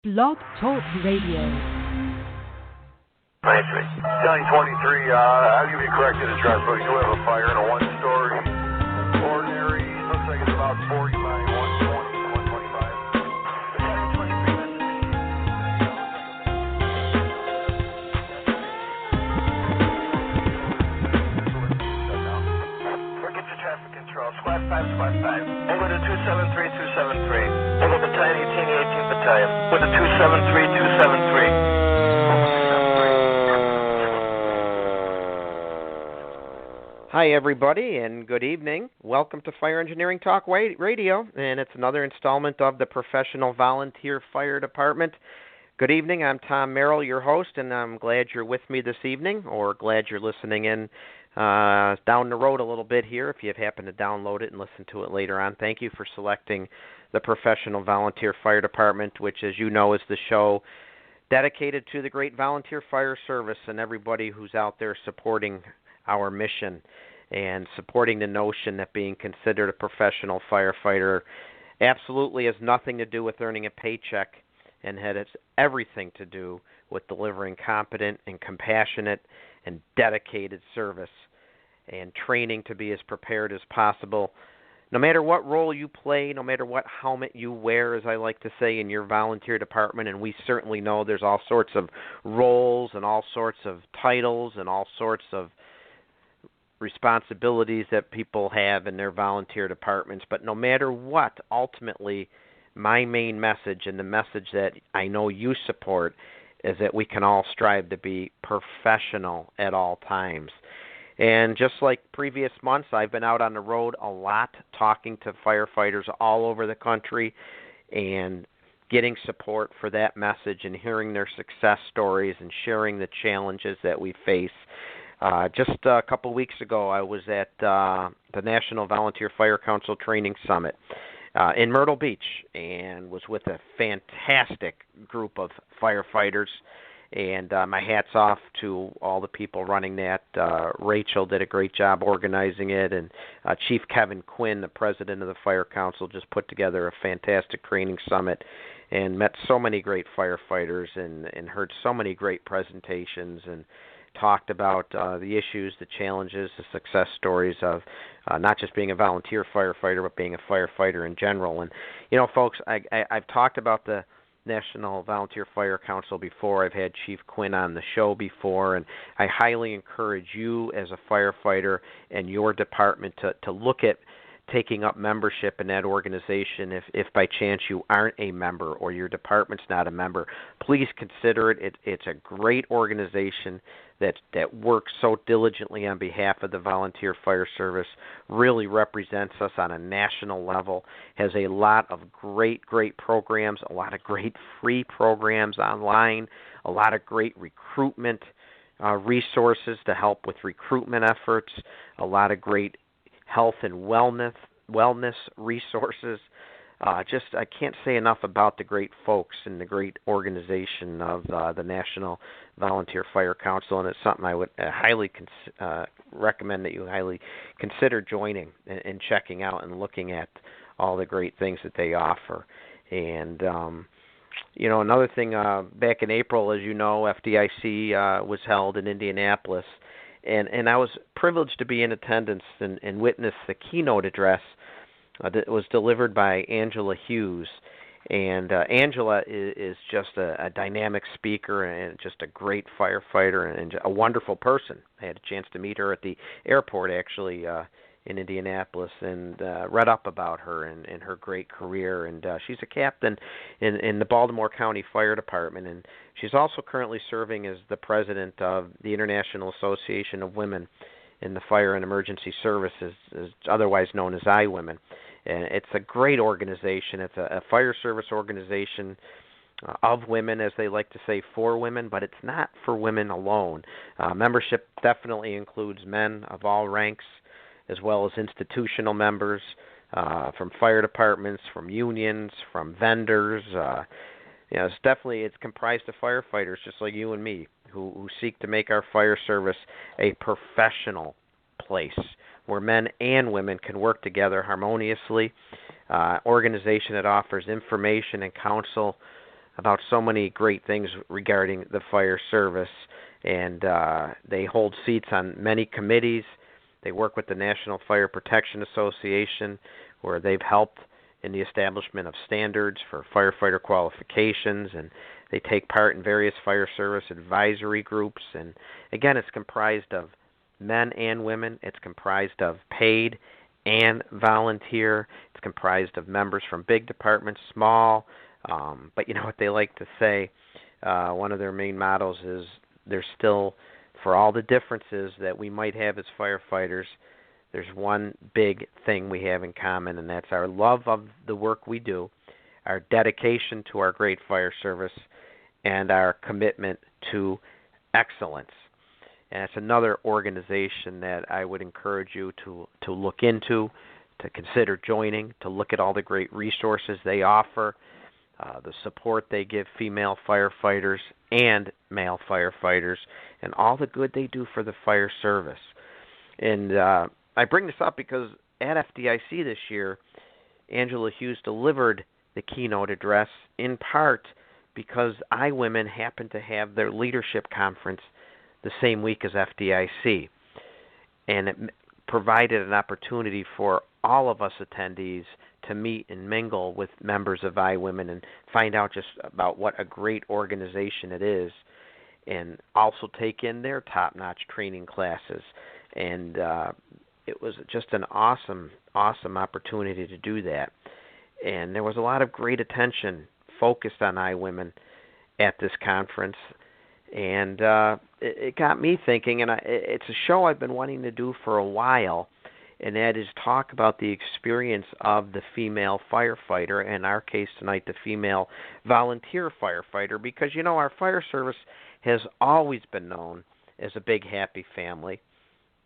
Blog Talk Radio. Thank you. County 23, I'll give you a corrected address. We do have a fire in a one-story ordinary. Looks like it's about 40 by 120, 125. We'll get your traffic control. Squad 5, Squad 5. Angle to 273, 273. Angle Battalion 18, 18 Battalion. With the 273, 273. Hi, everybody, and good evening. Welcome to Fire Engineering Talk Radio, and it's another installment of the Professional Volunteer Fire Department. Good evening. I'm Tom Merrill, your host, and I'm glad you're with me this evening, or glad you're listening in down the road a little bit here. If you happen to download it and listen to it later on, thank you for selecting the Professional Volunteer Fire Department, which, as you know, is the show dedicated to the great volunteer fire service and everybody who's out there supporting our mission and supporting the notion that being considered a professional firefighter absolutely has nothing to do with earning a paycheck and has everything to do with delivering competent and compassionate and dedicated service and training to be as prepared as possible. No matter what role you play, no matter what helmet you wear, as I like to say, in your volunteer department, and we certainly know there's all sorts of roles and all sorts of titles and all sorts of responsibilities that people have in their volunteer departments. But no matter what, ultimately, my main message and the message that I know you support is that we can all strive to be professional at all times. And just like previous months, I've been out on the road a lot talking to firefighters all over the country and getting support for that message and hearing their success stories and sharing the challenges that we face. Just a couple weeks ago, I was at the National Volunteer Fire Council Training Summit in Myrtle Beach and was with a fantastic group of firefighters. And my hat's off to all the people running that. Rachel did a great job organizing it, and Chief Kevin Quinn, the president of the Fire Council, just put together a fantastic training summit and met so many great firefighters and heard so many great presentations and talked about the issues, the challenges, the success stories of not just being a volunteer firefighter, but being a firefighter in general. And, you know, folks, I've talked about the National Volunteer Fire Council before. I've had Chief Quinn on the show before, and I highly encourage you as a firefighter and your department to look at taking up membership in that organization. If by chance you aren't a member or your department's not a member, please consider it. It's a great organization that works so diligently on behalf of the volunteer fire service, really represents us on a national level, has a lot of great programs, a lot of great free programs online, a lot of great recruitment resources to help with recruitment efforts, a lot of great health and wellness resources. I can't say enough about the great folks and the great organization of the National Volunteer Fire Council, and it's something I would highly recommend that you highly consider joining and checking out and looking at all the great things that they offer. And you know, another thing, back in April, as you know, FDIC was held in Indianapolis, and I was privileged to be in attendance and witness the keynote address that was delivered by Angela Hughes. And Angela is just a dynamic speaker and just a great firefighter and a wonderful person. I had a chance to meet her at the airport, actually, in Indianapolis, and read up about her and her great career. And she's a captain in the Baltimore County Fire Department, and she's also currently serving as the president of the International Association of Women in the Fire and Emergency Services, otherwise known as IWomen. And it's a great organization. It's a fire service organization of women, as they like to say, for women, but it's not for women alone. Membership definitely includes men of all ranks, as well as institutional members from fire departments, from unions, from vendors. It's comprised of firefighters just like you and me who seek to make our fire service a professional place where men and women can work together harmoniously. Organization that offers information and counsel about so many great things regarding the fire service, and they hold seats on many committees. They work with the National Fire Protection Association, where they've helped in the establishment of standards for firefighter qualifications, and they take part in various fire service advisory groups. And again, it's comprised of men and women. It's comprised of paid and volunteer. It's comprised of members from big departments, small. But you know what they like to say? One of their main mottos is there's still, for all the differences that we might have as firefighters, there's one big thing we have in common, and that's our love of the work we do, our dedication to our great fire service, and our commitment to excellence. And it's another organization that I would encourage you to look into, to consider joining, to look at all the great resources they offer, the support they give female firefighters and male firefighters, and all the good they do for the fire service. And I bring this up because at FDIC this year, Angela Hughes delivered the keynote address in part because IWomen happened to have their leadership conference the same week as FDIC. And it provided an opportunity for all of us attendees to meet and mingle with members of IWomen and find out just about what a great organization it is, and also take in their top-notch training classes. And it was just an awesome opportunity to do that. And there was a lot of great attention focused on IWomen at this conference. And it got me thinking, and it's a show I've been wanting to do for a while, and that is talk about the experience of the female firefighter, in our case tonight, the female volunteer firefighter, because, you know, our fire service has always been known as a big, happy family.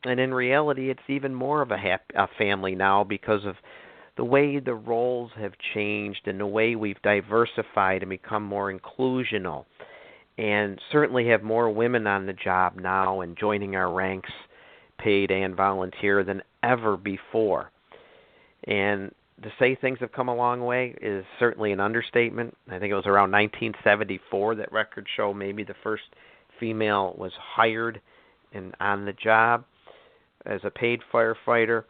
And in reality, it's even more of a family now because of the way the roles have changed and the way we've diversified and become more inclusional, and certainly have more women on the job now and joining our ranks, paid and volunteer, than ever before. And to say things have come a long way is certainly an understatement. I think it was around 1974 that records show maybe the first female was hired and on the job as a paid firefighter.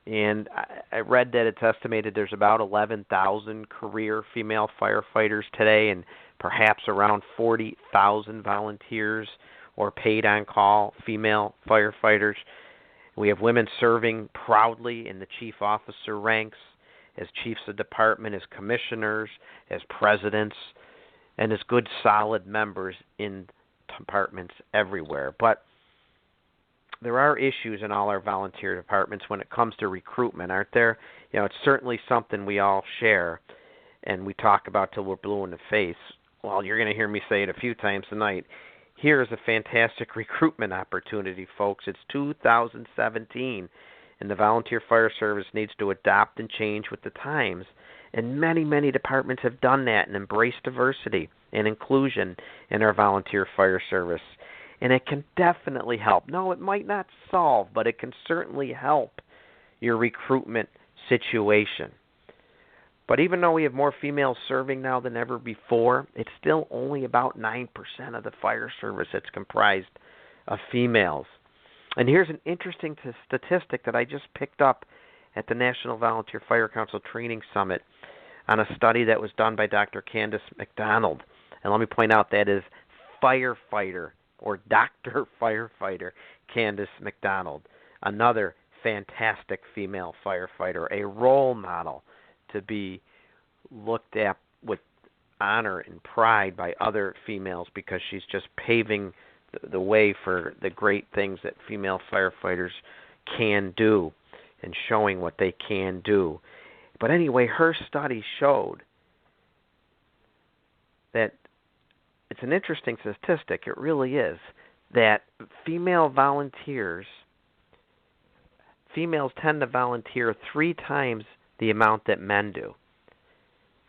And I read that it's estimated there's about 11,000 career female firefighters today, and perhaps around 40,000 volunteers or paid on-call female firefighters. We have women serving proudly in the chief officer ranks, as chiefs of department, as commissioners, as presidents, and as good, solid members in departments everywhere. But there are issues in all our volunteer departments when it comes to recruitment, aren't there? You know, it's certainly something we all share, and we talk about till we're blue in the face. Well, you're going to hear me say it a few times tonight. Here is a fantastic recruitment opportunity, folks. It's 2017, and the volunteer fire service needs to adapt and change with the times. And many, many departments have done that and embraced diversity and inclusion in our volunteer fire service. And it can definitely help. No, it might not solve, but it can certainly help your recruitment situation. But even though we have more females serving now than ever before, it's still only about 9% of the fire service that's comprised of females. And here's an interesting statistic that I just picked up at the National Volunteer Fire Council Training Summit on a study that was done by Dr. Candace McDonald. And let me point out that is firefighter, or Dr. Firefighter Candace McDonald, another fantastic female firefighter, a role model to be looked at with honor and pride by other females, because she's just paving the way for the great things that female firefighters can do and showing what they can do. But anyway, her study showed that it's an interesting statistic, it really is, that females tend to volunteer 3 times the amount that men do.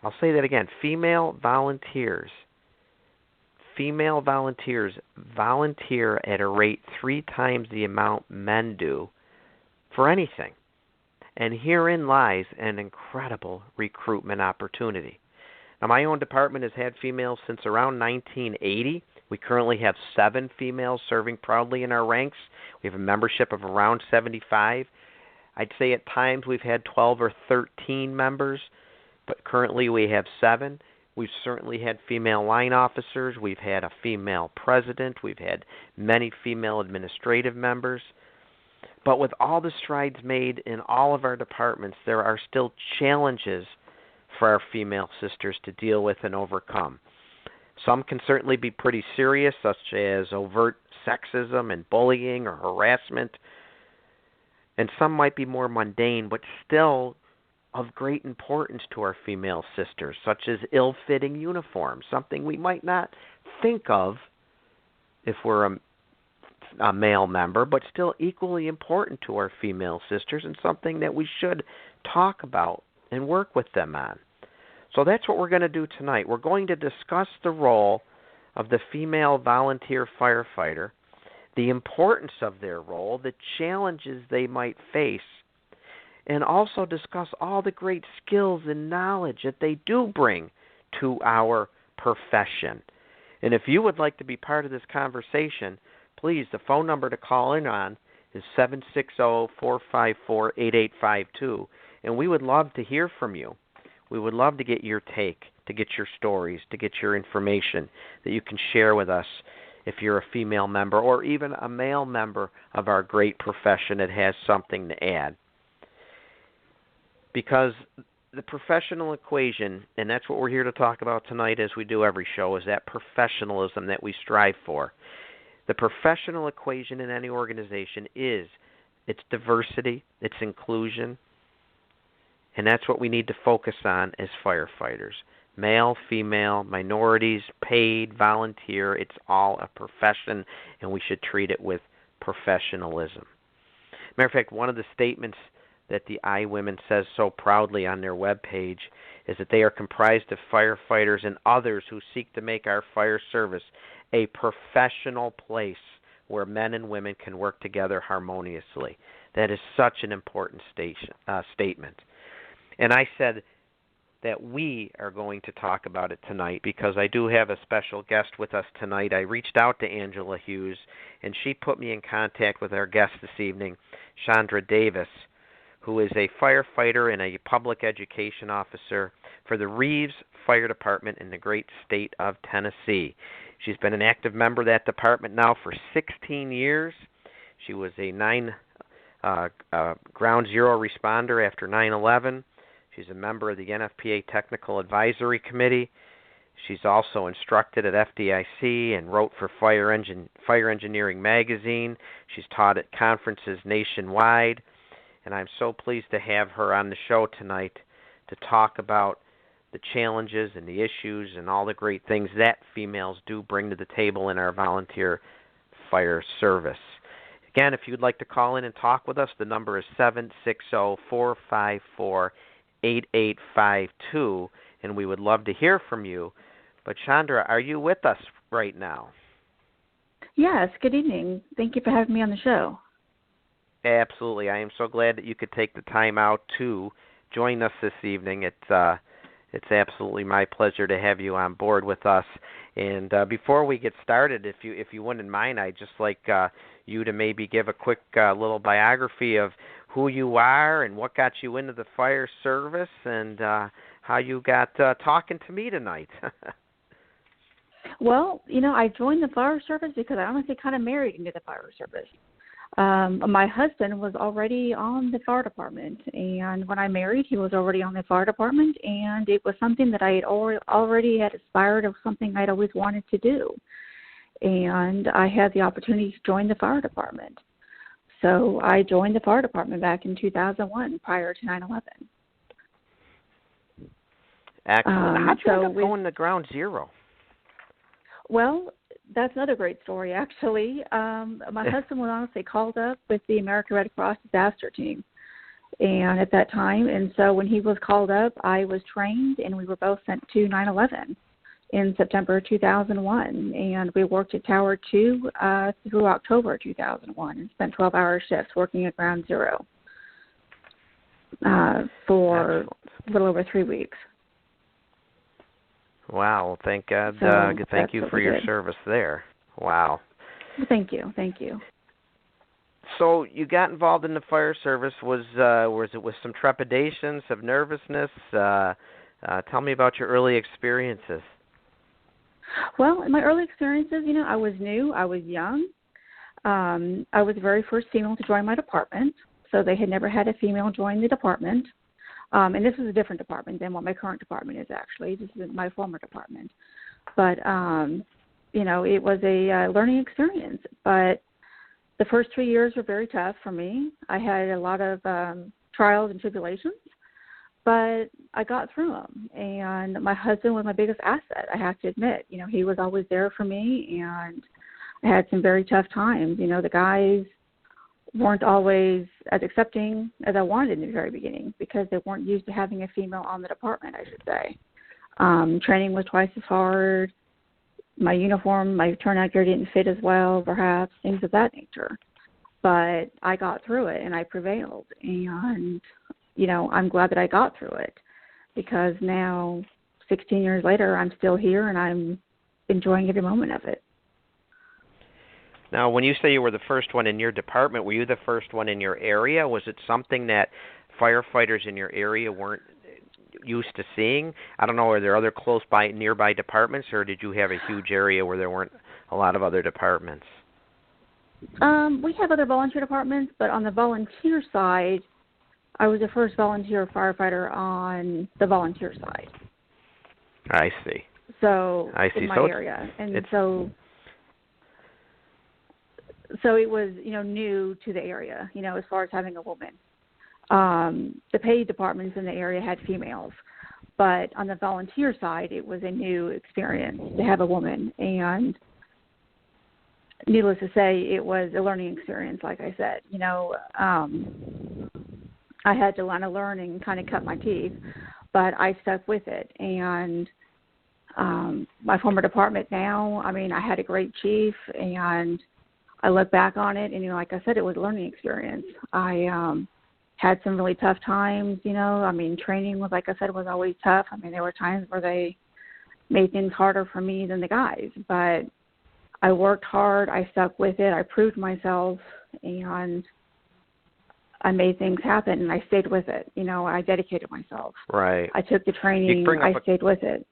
I'll say that again. Female volunteers volunteer at a rate 3 times the amount men do for anything. And herein lies an incredible recruitment opportunity. Now, my own department has had females since around 1980. We currently have 7 females serving proudly in our ranks. We have a membership of around 75. I'd say at times we've had 12 or 13 members, but currently we have 7. We've certainly had female line officers. We've had a female president. We've had many female administrative members. But with all the strides made in all of our departments, there are still challenges for our female sisters to deal with and overcome. Some can certainly be pretty serious, such as overt sexism and bullying or harassment. And some might be more mundane, but still of great importance to our female sisters, such as ill-fitting uniforms, something we might not think of if we're a male member, but still equally important to our female sisters and something that we should talk about and work with them on. So that's what we're going to do tonight. We're going to discuss the role of the female volunteer firefighter, the importance of their role, the challenges they might face, and also discuss all the great skills and knowledge that they do bring to our profession. And if you would like to be part of this conversation, please, the phone number to call in on is 760-454-8852, and we would love to hear from you. We would love to get your take, to get your stories, to get your information that you can share with us if you're a female member or even a male member of our great profession that has something to add. Because the professional equation, and that's what we're here to talk about tonight as we do every show, is that professionalism that we strive for. The professional equation in any organization is its diversity, its inclusion, and that's what we need to focus on as firefighters. Male, female, minorities, paid, volunteer, it's all a profession, and we should treat it with professionalism. Matter of fact, one of the statements that the iWomen says so proudly on their webpage is that they are comprised of firefighters and others who seek to make our fire service a professional place where men and women can work together harmoniously. That is such an important statement. And I said that we are going to talk about it tonight because I do have a special guest with us tonight. I reached out to Angela Hughes, and she put me in contact with our guest this evening, Chandra Davis, who is a firefighter and a public education officer for the Reeves Fire Department in the great state of Tennessee. She's been an active member of that department now for 16 years. She was a ground zero responder after 9/11. She's a member of the NFPA Technical Advisory Committee. She's also instructed at FDIC and wrote for Fire Engineering Magazine. She's taught at conferences nationwide. And I'm so pleased to have her on the show tonight to talk about the challenges and the issues and all the great things that females do bring to the table in our volunteer fire service. Again, if you'd like to call in and talk with us, the number is 760-454-8852, and we would love to hear from you. But Chandra, are you with us right now? Yes, good evening. Thank you for having me on the show. Absolutely. I am so glad that you could take the time out to join us this evening. It's absolutely my pleasure to have you on board with us. And before we get started, if you wouldn't mind, I'd just like you to maybe give a quick little biography of who you are and what got you into the fire service and how you got talking to me tonight. Well, I joined the fire service because I honestly kind of married into the fire service. My husband was already on the fire department, and when I married, he was already on the fire department, and it was something that I had already had aspired of, something I'd always wanted to do, and I had the opportunity to join the fire department. So I joined the fire department back in 2001, prior to 9/11. Excellent. How'd you end up going to ground zero? Well, that's another great story, actually. My husband was honestly called up with the American Red Cross disaster team, and at that time, and so when he was called up, I was trained, and we were both sent to 9/11 in September 2001, and we worked at Tower 2 through October 2001, and spent 12-hour shifts working at Ground Zero for a little over 3 weeks. Wow. Thank God. So Thank that's you what for we your did. service there. Wow. Thank you. So you got involved in the fire service. Was it with some trepidation, some nervousness? Tell me about your early experiences. Well, in my early experiences, I was new, I was young. I was the very first female to join my department, so they had never had a female join the department. And this was a different department than what my current department is, actually. This is my former department. But, it was a learning experience. But the first 3 years were very tough for me. I had a lot of trials and tribulations, but I got through them. And my husband was my biggest asset, I have to admit. He was always there for me, and I had some very tough times. The guys weren't always as accepting as I wanted in the very beginning because they weren't used to having a female on the department, I should say. Training was twice as hard. My uniform, my turnout gear didn't fit as well, perhaps, things of that nature. But I got through it, and I prevailed. And, I'm glad that I got through it because now, 16 years later, I'm still here, and I'm enjoying every moment of it. Now, when you say you were the first one in your department, were you the first one in your area? Was it something that firefighters in your area weren't used to seeing? I don't know, are there other nearby departments, or did you have a huge area where there weren't a lot of other departments? We have other volunteer departments, but on the volunteer side, I was the first volunteer firefighter on the volunteer side. I see. So I see. In my So area, and so it was new to the area, as far as having a woman. The paid departments in the area had females, but on the volunteer side, it was a new experience to have a woman. And needless to say, it was a learning experience. Like I said, I had to learn and kind of cut my teeth, but I stuck with it. And my former department now, I had a great chief, and I look back on it, and like I said, it was a learning experience. I had some really tough times. Training was, like I said, was always tough. There were times where they made things harder for me than the guys, but I worked hard. I stuck with it. I proved myself, and I made things happen, and I stayed with it. I dedicated myself. Right. I took the training. I stayed with it.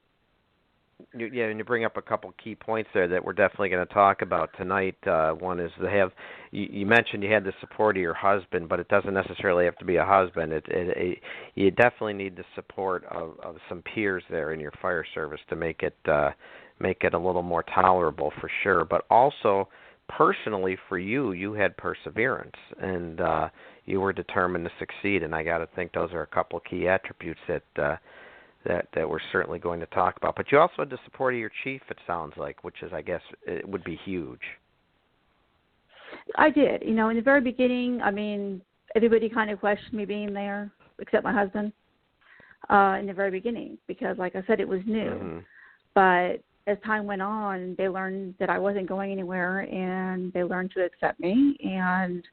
And you bring up a couple key points there that we're definitely going to talk about tonight. One is you mentioned you had the support of your husband, but it doesn't necessarily have to be a husband. You definitely need the support of some peers there in your fire service to make it a little more tolerable, for sure. But also, personally for you, you had perseverance, and you were determined to succeed. And I got to think those are a couple key attributes that we're certainly going to talk about. But you also had the support of your chief, it sounds like, which is, I guess, it would be huge. I did. In the very beginning, everybody kind of questioned me being there, except my husband, in the very beginning, because, like I said, it was new. Mm-hmm. But as time went on, they learned that I wasn't going anywhere, and they learned to accept me, and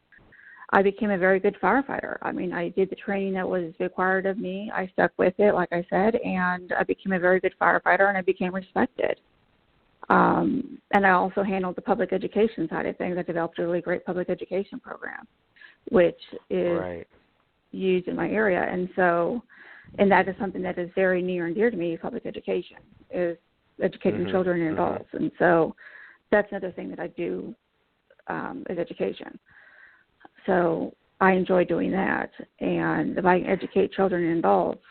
I became a very good firefighter. I did the training that was required of me. I stuck with it, like I said, and I became a very good firefighter, and I became respected. And I also handled the public education side of things. I developed a really great public education program, which is used in my area. And that is something that is very near and dear to me, public education, is educating children and adults. And so that's another thing that I do is education. So I enjoy doing that. And if I can educate children and adults,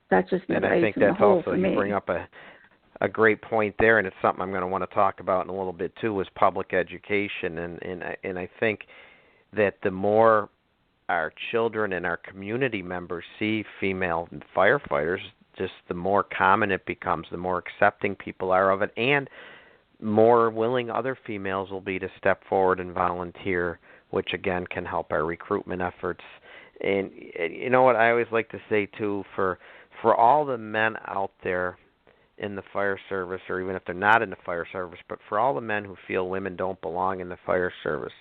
that's just and I think that's also, you bring up a great point there, and it's something I'm going to want to talk about in a little bit too, is public education. And I think that the more our children and our community members see female firefighters, just the more common it becomes, the more accepting people are of it, and more willing other females will be to step forward and volunteer, which again can help our recruitment efforts. And you know what I always like to say too, for all the men out there in the fire service, or even if they're not in the fire service, but for all the men who feel women don't belong in the fire service,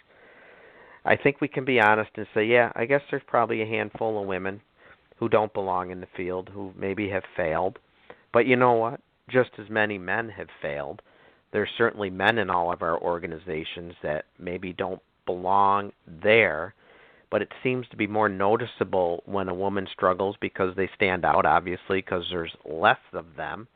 I think we can be honest and say, yeah, I guess there's probably a handful of women who don't belong in the field, who maybe have failed. But you know what? just as many men have failed. There's certainly men in all of our organizations that maybe don't belong there, but it seems to be more noticeable when a woman struggles because they stand out, obviously, because there's less of them.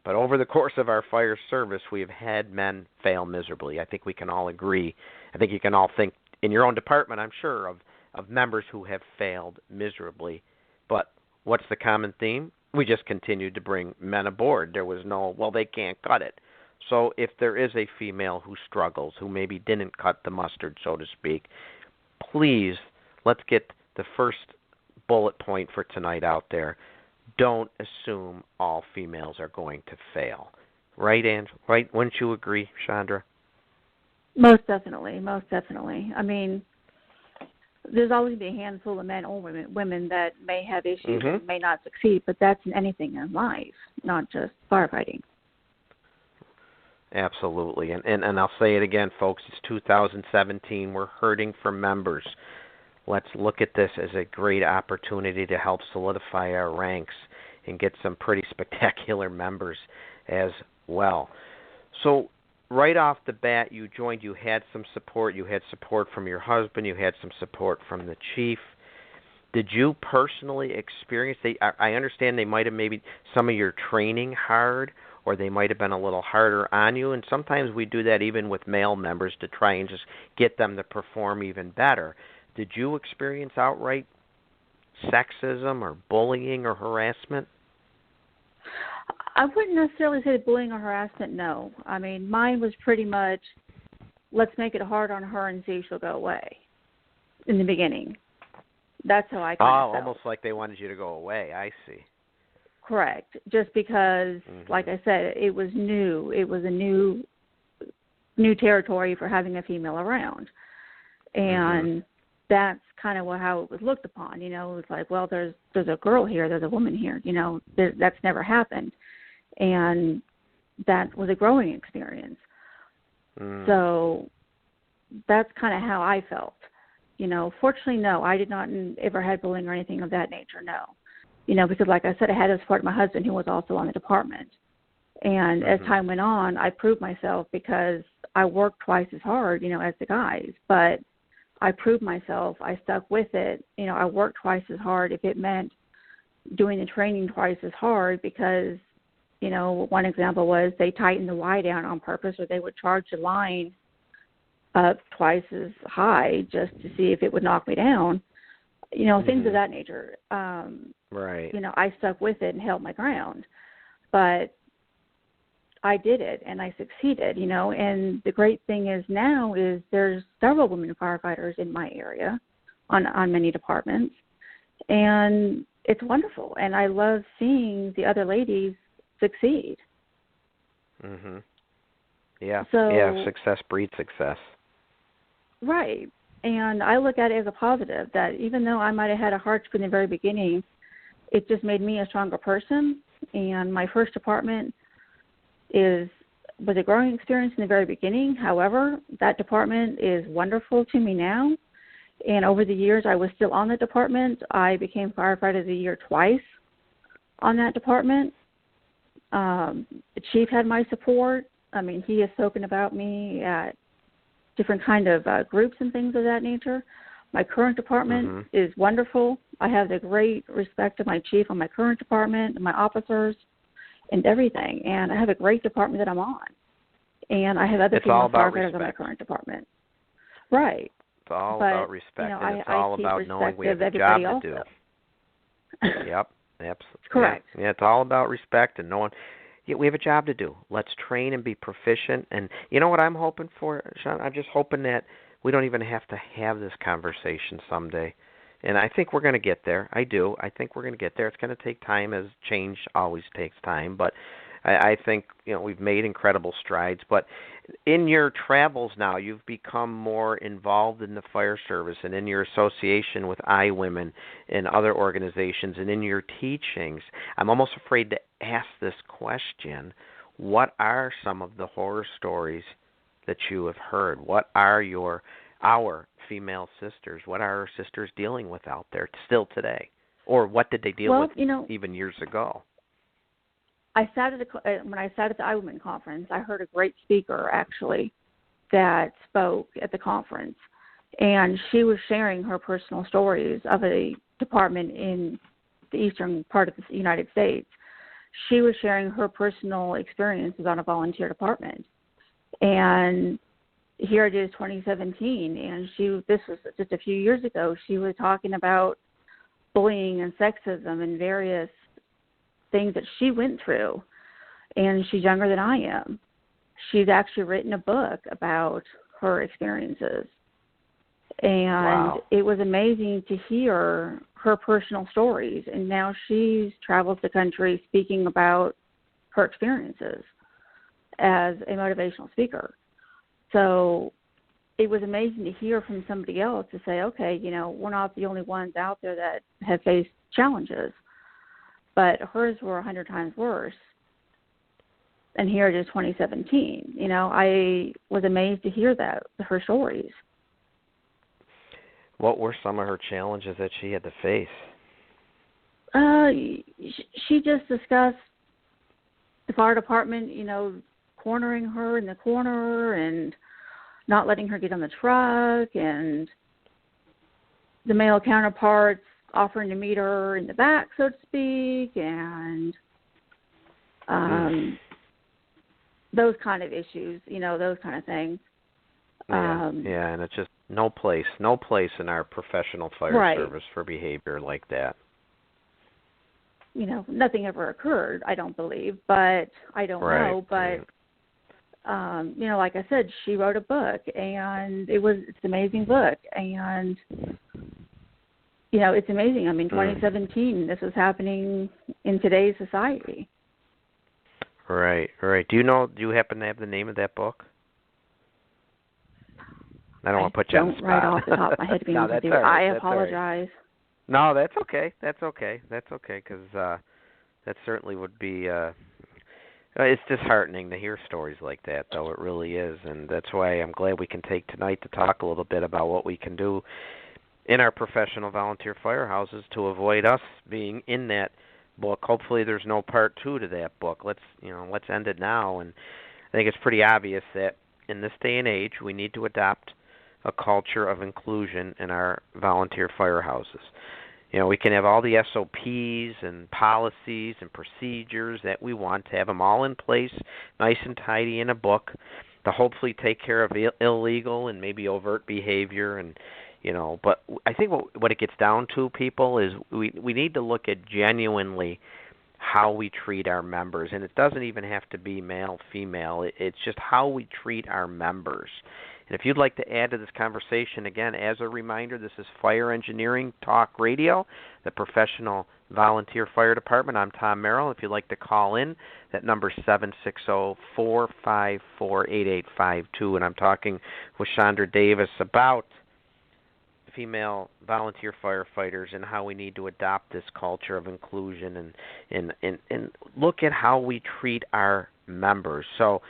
But over the course of our fire service, we have had men fail miserably. I think we can all agree. I think you can all think in your own department, I'm sure, of members who have failed miserably. But what's the common theme? We just continued to bring men aboard. There was no, well, they can't cut it. So if there is a female who struggles, who maybe didn't cut the mustard, so to speak, please, let's get the first bullet point for tonight out there. Don't assume all females are going to fail. Right, Angela? Right? Wouldn't you agree, Chandra? Most definitely, most definitely. I mean, there's always be a handful of men or women that may have issues and may not succeed, but that's in anything in life, not just firefighting. Absolutely. And I'll say it again, folks, it's 2017. We're hurting for members. Let's look at this as a great opportunity to help solidify our ranks and get some pretty spectacular members as well. So right off the bat, you joined, you had some support. You had support from your husband. You had some support from the chief. Did you personally experience, I understand they might have maybe some of your training hard, or they might have been a little harder on you, and sometimes we do that even with male members to try and just get them to perform even better. Did you experience outright sexism or bullying or harassment? I wouldn't necessarily say bullying or harassment, no. I mean, mine was pretty much, let's make it hard on her and see if she'll go away in the beginning. That's how I kind of felt. Almost like they wanted you to go away. I see. Correct. Just because, like I said, it was new. It was a new territory for having a female around. And that's kind of how it was looked upon. You know, it was like, well, there's a girl here, there's a woman here. You know, that's never happened. And that was a growing experience. So that's kind of how I felt. You know, fortunately, no, I did not ever had bullying or anything of that nature, no. You know, because like I said, I had to support my husband who was also on the department. And as time went on, I proved myself because I worked twice as hard, you know, as the guys. But I proved myself. I stuck with it. You know, I worked twice as hard if it meant doing the training twice as hard because, you know, one example was they tightened the Y down on purpose, or they would charge the line up twice as high just to see if it would knock me down. You know, things of that nature. Right. You know, I stuck with it and held my ground. But I did it, and I succeeded, you know. And the great thing is now is there's several women firefighters in my area on many departments. And it's wonderful. And I love seeing the other ladies succeed. Yeah. So, yeah, success breeds success. Right. And I look at it as a positive that even though I might have had a hardship in the very beginning, it just made me a stronger person. And my first department was a growing experience in the very beginning. However, that department is wonderful to me now. And over the years, I was still on the department. I became Firefighter of the Year twice on that department. The chief had my support. I mean, he has spoken about me at different kind of groups and things of that nature. My current department is wonderful. I have the great respect of my chief on my current department and my officers and everything. And I have a great department that I'm on. And I have other female firefighters on my current department. Right. It's all about respect, you know, and it's all about knowing we have a job to do. Yep, absolutely. Correct. Yeah, it's all about respect and knowing. Yeah, we have a job to do. Let's train and be proficient. And you know what I'm hoping for, Sean? I'm just hoping that we don't even have to have this conversation someday. And I think we're going to get there. I do. I think we're going to get there. It's going to take time, as change always takes time. But I think, you know, we've made incredible strides. But in your travels now, you've become more involved in the fire service and in your association with iWomen and other organizations and in your teachings. I'm almost afraid to ask this question. What are some of the horror stories that you have heard? What are our female sisters, what are our sisters dealing with out there still today? Or what did they deal with even years ago? when I sat at the IWOMEN conference, I heard a great speaker actually that spoke at the conference, and she was sharing her personal stories of a department in the eastern part of the United States. She was sharing her personal experiences on a volunteer department, and here it is 2017, and this was just a few years ago. She was talking about bullying and sexism and various things that she went through, and she's younger than I am. She's actually written a book about her experiences, and Wow. It was amazing to hear her personal stories, and now she travels the country speaking about her experiences as a motivational speaker. So it was amazing to hear from somebody else to say, okay, we're not the only ones out there that have faced challenges, but hers were 100 times worse. And here it is 2017. I was amazed to hear her stories. What were some of her challenges that she had to face? She just discussed the fire department, cornering her in the corner and not letting her get on the truck, and the male counterparts offering to meet her in the back, so to speak, and those kind of issues, those kind of things. Yeah, and it's just no place in our professional fire right. service for behavior like that. Nothing ever occurred, I don't believe, but I don't know. But like I said, she wrote a book, and it's an amazing book, and it's amazing. 2017, this was happening in today's society. Right. Do you happen to have the name of that book? I don't want to put you on the spot. Right off the top of my head, No, that's all I right. apologize. No, that's okay. Because that certainly would be. It's disheartening to hear stories like that, though. It really is, and that's why I'm glad we can take tonight to talk a little bit about what we can do in our professional volunteer firehouses to avoid us being in that book. Hopefully, there's no part 2 to that book. Let's end it now. And I think it's pretty obvious that in this day and age, we need to adopt a culture of inclusion in our volunteer firehouses. We can have all the SOPs and policies and procedures that we want, to have them all in place, nice and tidy in a book, to hopefully take care of illegal and maybe overt behavior. And but I think what it gets down to, people, is we need to look at genuinely how we treat our members, and it doesn't even have to be male, female. It's just how we treat our members. And if you'd like to add to this conversation, again, as a reminder, this is Fire Engineering Talk Radio, the professional volunteer fire department. I'm Tom Merrill. If you'd like to call in, that number is 760-454-8852, and I'm talking with Chandra Davis about female volunteer firefighters and how we need to adopt this culture of inclusion and look at how we treat our members. So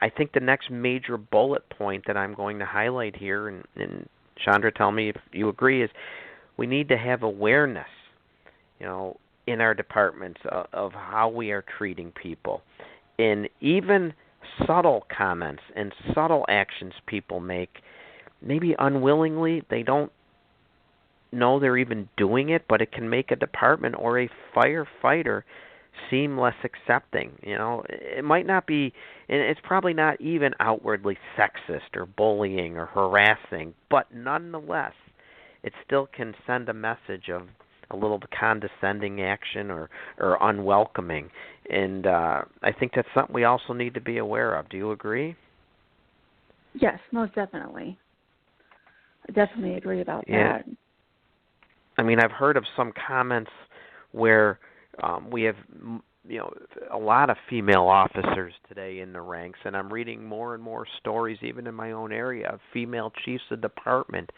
I think the next major bullet point that I'm going to highlight here, and Chandra, tell me if you agree, is we need to have awareness, in our departments of how we are treating people. And even subtle comments and subtle actions people make, maybe unwillingly, they don't know they're even doing it, but it can make a department or a firefighter seem less accepting. It might not be, and it's probably not even outwardly sexist or bullying or harassing, but nonetheless, it still can send a message of a little condescending action or unwelcoming. And I think that's something we also need to be aware of. Do you agree? Yes, most definitely. I definitely agree about that. I've heard of some comments where we have, a lot of female officers today in the ranks, and I'm reading more and more stories, even in my own area, of female chiefs of department,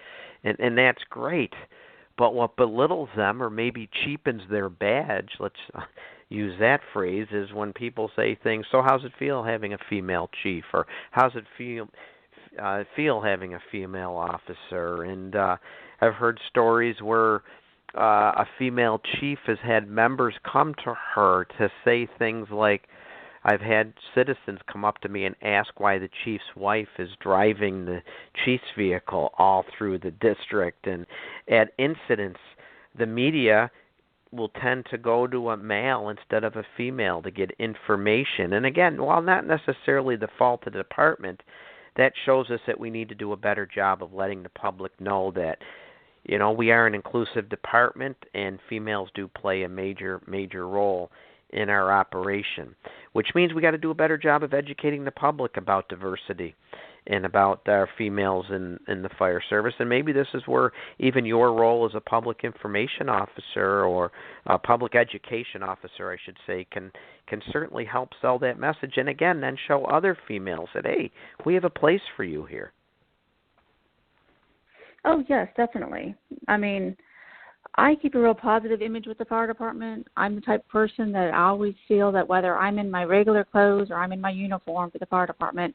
and that's great. But what belittles them or maybe cheapens their badge, let's use that phrase, is when people say things, so how's it feel having a female chief, or how's it feel having a female officer? And I've heard stories where a female chief has had members come to her to say things like, I've had citizens come up to me and ask why the chief's wife is driving the chief's vehicle all through the district. And at incidents, the media will tend to go to a male instead of a female to get information. And again, while not necessarily the fault of the department, that shows us that we need to do a better job of letting the public know that, you know, we are an inclusive department and females do play a major role in our operation, which means we got to do a better job of educating the public about diversity and about our females in the fire service. And maybe this is where even your role as a public information officer or a public education officer, I should say, can certainly help sell that message. And again, then show other females that, hey, we have a place for you here. Oh, yes, definitely. I mean, I keep a real positive image with the fire department. I'm the type of person that I always feel that whether I'm in my regular clothes or I'm in my uniform for the fire department,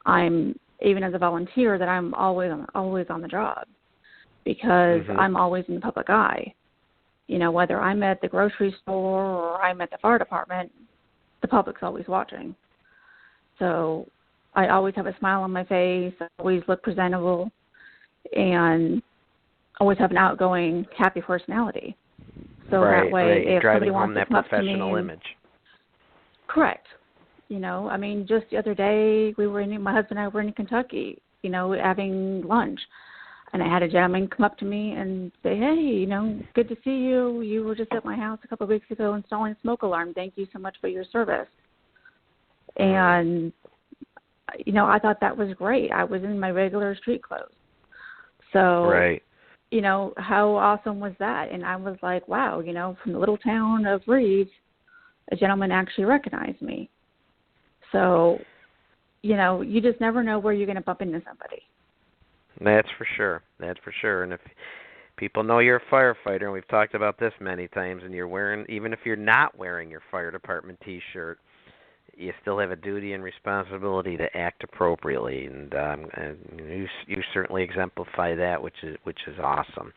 I'm, even as a volunteer, that I'm always on the job because I'm always in the public eye. You know, whether I'm at the grocery store or I'm at the fire department, the public's always watching. So I always have a smile on my face, I always look presentable, and always have an outgoing, happy personality. So that way, if somebody wants to come up to me, professional image. Correct. You know, I mean, just the other day, my husband and I were in Kentucky, you know, having lunch, and I had a gentleman come up to me and say, hey, you know, good to see you. You were just at my house a couple of weeks ago installing a smoke alarm. Thank you so much for your service. And, you know, I thought that was great. I was in my regular street clothes. So, you know, how awesome was that? And I was like, wow, you know, from the little town of Reeves, a gentleman actually recognized me. So, you know, you just never know where you're going to bump into somebody. That's for sure. That's for sure. And if people know you're a firefighter, and we've talked about this many times, and you're wearing, even if you're not wearing your fire department T-shirt, you still have a duty and responsibility to act appropriately, and you certainly exemplify that, which is awesome.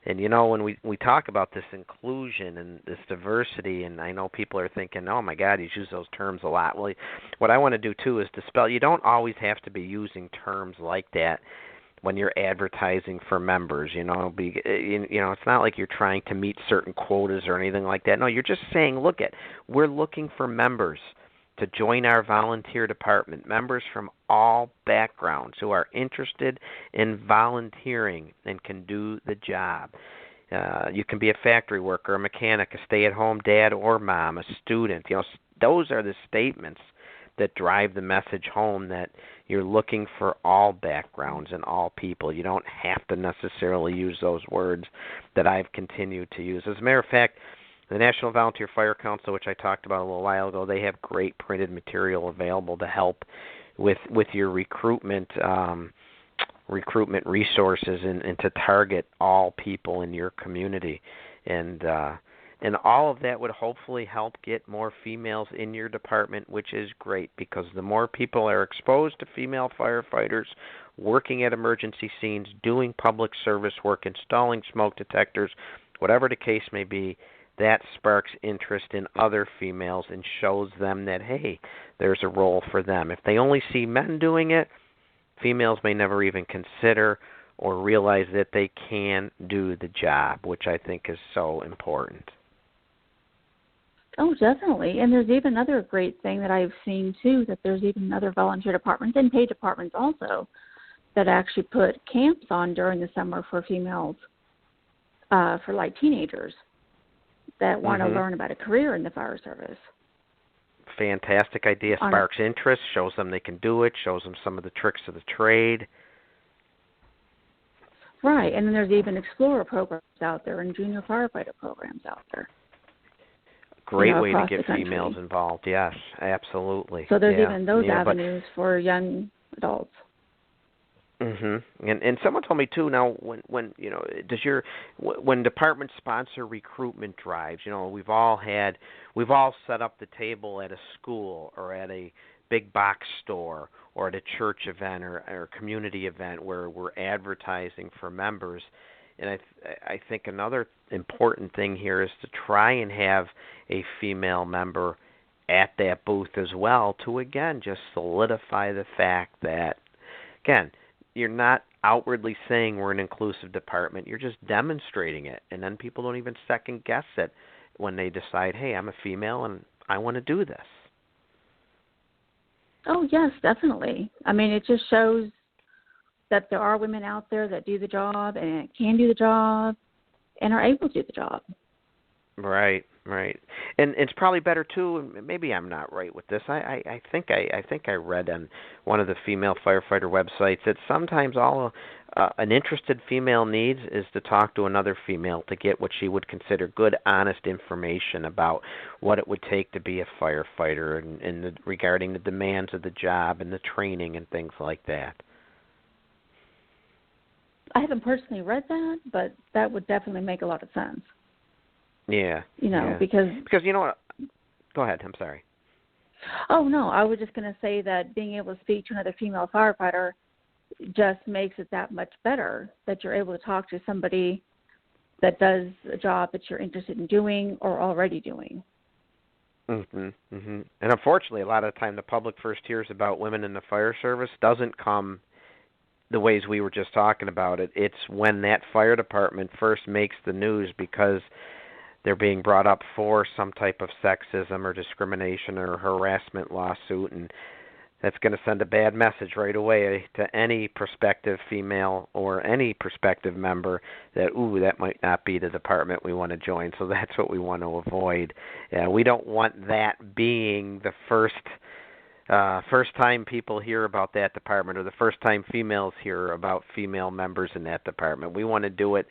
And you know, when we talk about this inclusion and this diversity, and I know people are thinking, oh my God, he's used those terms a lot. Well, what I want to do too is dispel. You don't always have to be using terms like that when you're advertising for members. You know, it's not like you're trying to meet certain quotas or anything like that. No, you're just saying, we're looking for members to join our volunteer department, members from all backgrounds who are interested in volunteering and can do the job. You can be a factory worker, a mechanic, a stay-at-home dad or mom, a student. You know, those are the statements that drive the message home that you're looking for all backgrounds and all people. You don't have to necessarily use those words that I've continued to use. As a matter of fact, the National Volunteer Fire Council, which I talked about a little while ago, they have great printed material available to help with your recruitment resources and to target all people in your community. And all of that would hopefully help get more females in your department, which is great, because the more people are exposed to female firefighters working at emergency scenes, doing public service work, installing smoke detectors, whatever the case may be, that sparks interest in other females and shows them that, hey, there's a role for them. If they only see men doing it, females may never even consider or realize that they can do the job, which I think is so important. Oh, definitely. And there's even another great thing that I've seen, too, that there's even other volunteer departments and paid departments also that actually put camps on during the summer for females, for like teenagers that want to learn about a career in the fire service. Fantastic idea. Sparks interest, shows them they can do it, shows them some of the tricks of the trade. Right, and then there's even Explorer programs out there and junior firefighter programs out there. Great way to get females involved, yes, absolutely. So there's even those avenues for young adults. And someone told me too. Now, when you know, when departments sponsor recruitment drives, you know, we've all set up the table at a school or at a big box store or at a church event or a community event where we're advertising for members. And I think another important thing here is to try and have a female member at that booth as well to, again, just solidify the fact that, again, you're not outwardly saying we're an inclusive department. You're just demonstrating it. And then people don't even second guess it when they decide, hey, I'm a female and I want to do this. Oh, yes, definitely. I mean, it just shows that there are women out there that do the job and can do the job and are able to do the job. Right. And it's probably better too, and maybe I'm not right with this. I think I read on one of the female firefighter websites that sometimes all an interested female needs is to talk to another female to get what she would consider good, honest information about what it would take to be a firefighter and regarding the demands of the job and the training and things like that. I haven't personally read that, but that would definitely make a lot of sense. Yeah. Because you know what? Go ahead. I'm sorry. Oh, no, I was just going to say that being able to speak to another female firefighter just makes it that much better, that you're able to talk to somebody that does a job that you're interested in doing or already doing. And unfortunately, a lot of the time the public first hears about women in the fire service doesn't come the ways we were just talking about it. It's when that fire department first makes the news because they're being brought up for some type of sexism or discrimination or harassment lawsuit, and that's going to send a bad message right away to any prospective female or any prospective member that, that might not be the department we want to join. So that's what we want to avoid. We don't want that being the first time people hear about that department or the first time females hear about female members in that department. We want to do it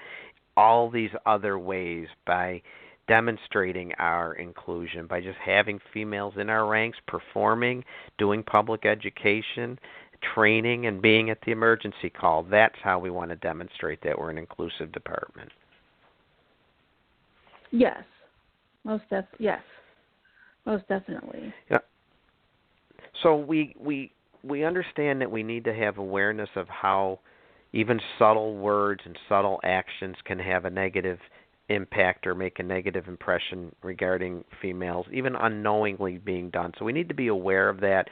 all these other ways by demonstrating our inclusion, by just having females in our ranks, performing, doing public education, training, and being at the emergency call. That's how we want to demonstrate that we're an inclusive department. Yes, most definitely. Yeah. So we understand that we need to have awareness of how even subtle words and subtle actions can have a negative impact or make a negative impression regarding females, even unknowingly being done. So we need to be aware of that.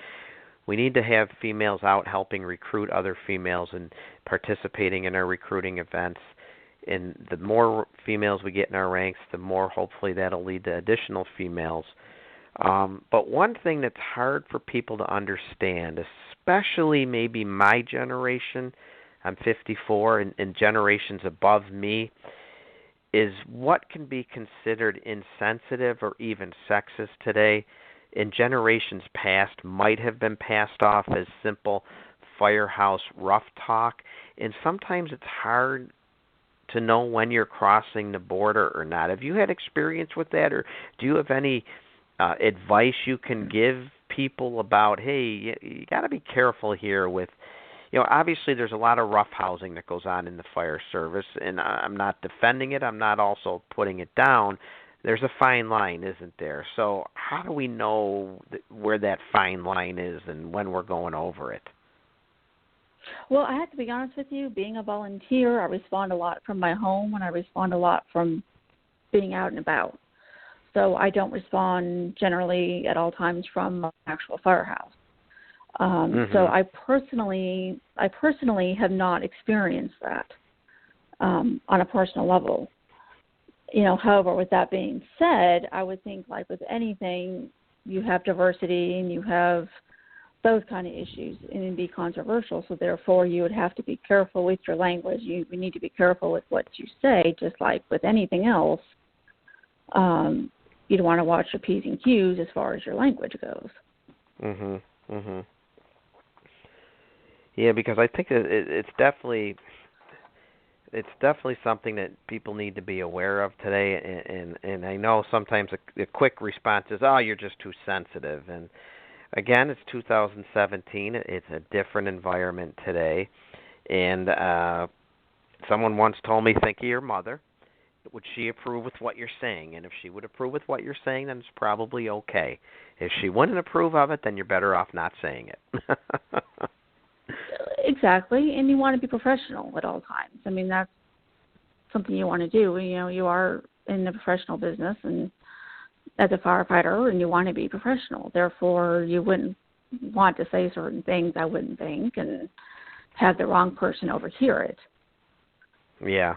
We need to have females out helping recruit other females and participating in our recruiting events. And the more females we get in our ranks, the more hopefully that'll lead to additional females. But one thing that's hard for people to understand, especially maybe my generation, I'm 54, and generations above me, is what can be considered insensitive or even sexist today in generations past might have been passed off as simple firehouse rough talk. And sometimes it's hard to know when you're crossing the border or not. Have you had experience with that, or do you have any advice you can give people about, hey, you got to be careful here with, obviously there's a lot of roughhousing that goes on in the fire service, and I'm not defending it. I'm not also putting it down. There's a fine line, isn't there? So how do we know where that fine line is and when we're going over it? Well, I have to be honest with you. Being a volunteer, I respond a lot from my home, and I respond a lot from being out and about. So I don't respond generally at all times from my actual firehouse. So I personally have not experienced that on a personal level. However, with that being said, I would think like with anything, you have diversity and you have those kind of issues, and it'd be controversial. So therefore, you would have to be careful with your language. You need to be careful with what you say, just like with anything else. You'd want to watch your P's and Q's as far as your language goes. Yeah, because I think it's definitely something that people need to be aware of today. And I know sometimes a quick response is, "Oh, you're just too sensitive." And again, it's 2017. It's a different environment today. And someone once told me, "Think of your mother. Would she approve with what you're saying? And if she would approve with what you're saying, then it's probably okay. If she wouldn't approve of it, then you're better off not saying it." Exactly, and you want to be professional at all times. I mean, that's something you want to do. You are in the professional business and as a firefighter, and you want to be professional. Therefore, you wouldn't want to say certain things, I wouldn't think, and have the wrong person overhear it. Yeah.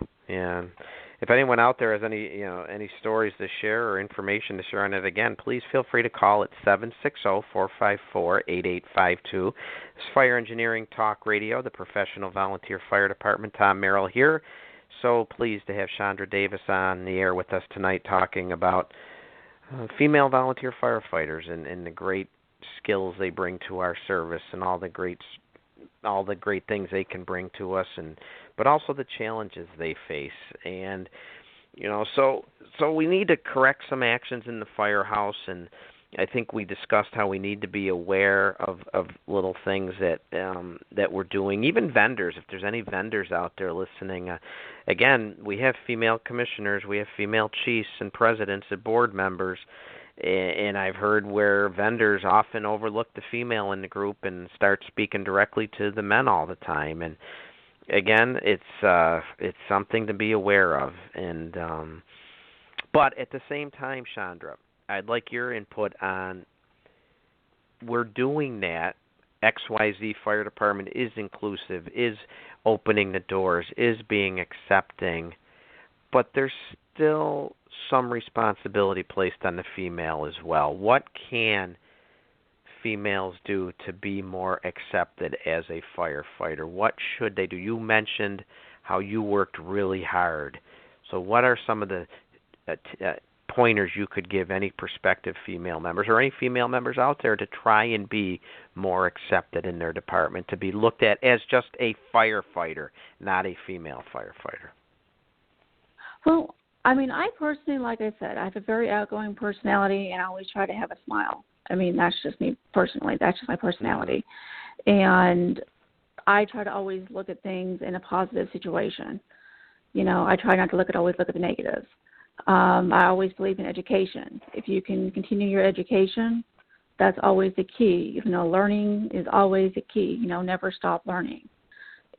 If anyone out there has any stories to share or information to share on it, again, please feel free to call at 760-454-8852. This is Fire Engineering Talk Radio, the Professional Volunteer Fire Department. Tom Merrill here. So pleased to have Chandra Davis on the air with us tonight talking about female volunteer firefighters and the great skills they bring to our service and all the great things they can bring to us, but also the challenges they face. And so we need to correct some actions in the firehouse, and I think we discussed how we need to be aware of little things that we're doing. Even vendors, if there's any vendors out there listening, again, we have female commissioners, we have female chiefs and presidents and board members, and I've heard where vendors often overlook the female in the group and start speaking directly to the men all the time. And again, it's something to be aware of. And but at the same time, Chandra, I'd like your input on, we're doing that. XYZ Fire Department is inclusive, is opening the doors, is being accepting, but there's still some responsibility placed on the female as well. What can females do to be more accepted as a firefighter? What should they do? You mentioned how you worked really hard. So what are some of the pointers you could give any prospective female members or any female members out there to try and be more accepted in their department, to be looked at as just a firefighter, not a female firefighter? Well, I mean, I personally, like I said, I have a very outgoing personality, and I always try to have a smile. I mean, that's just me personally. That's just my personality. And I try to always look at things in a positive situation. I try not to always look at the negatives. I always believe in education. If you can continue your education, that's always the key. Learning is always the key. Never stop learning.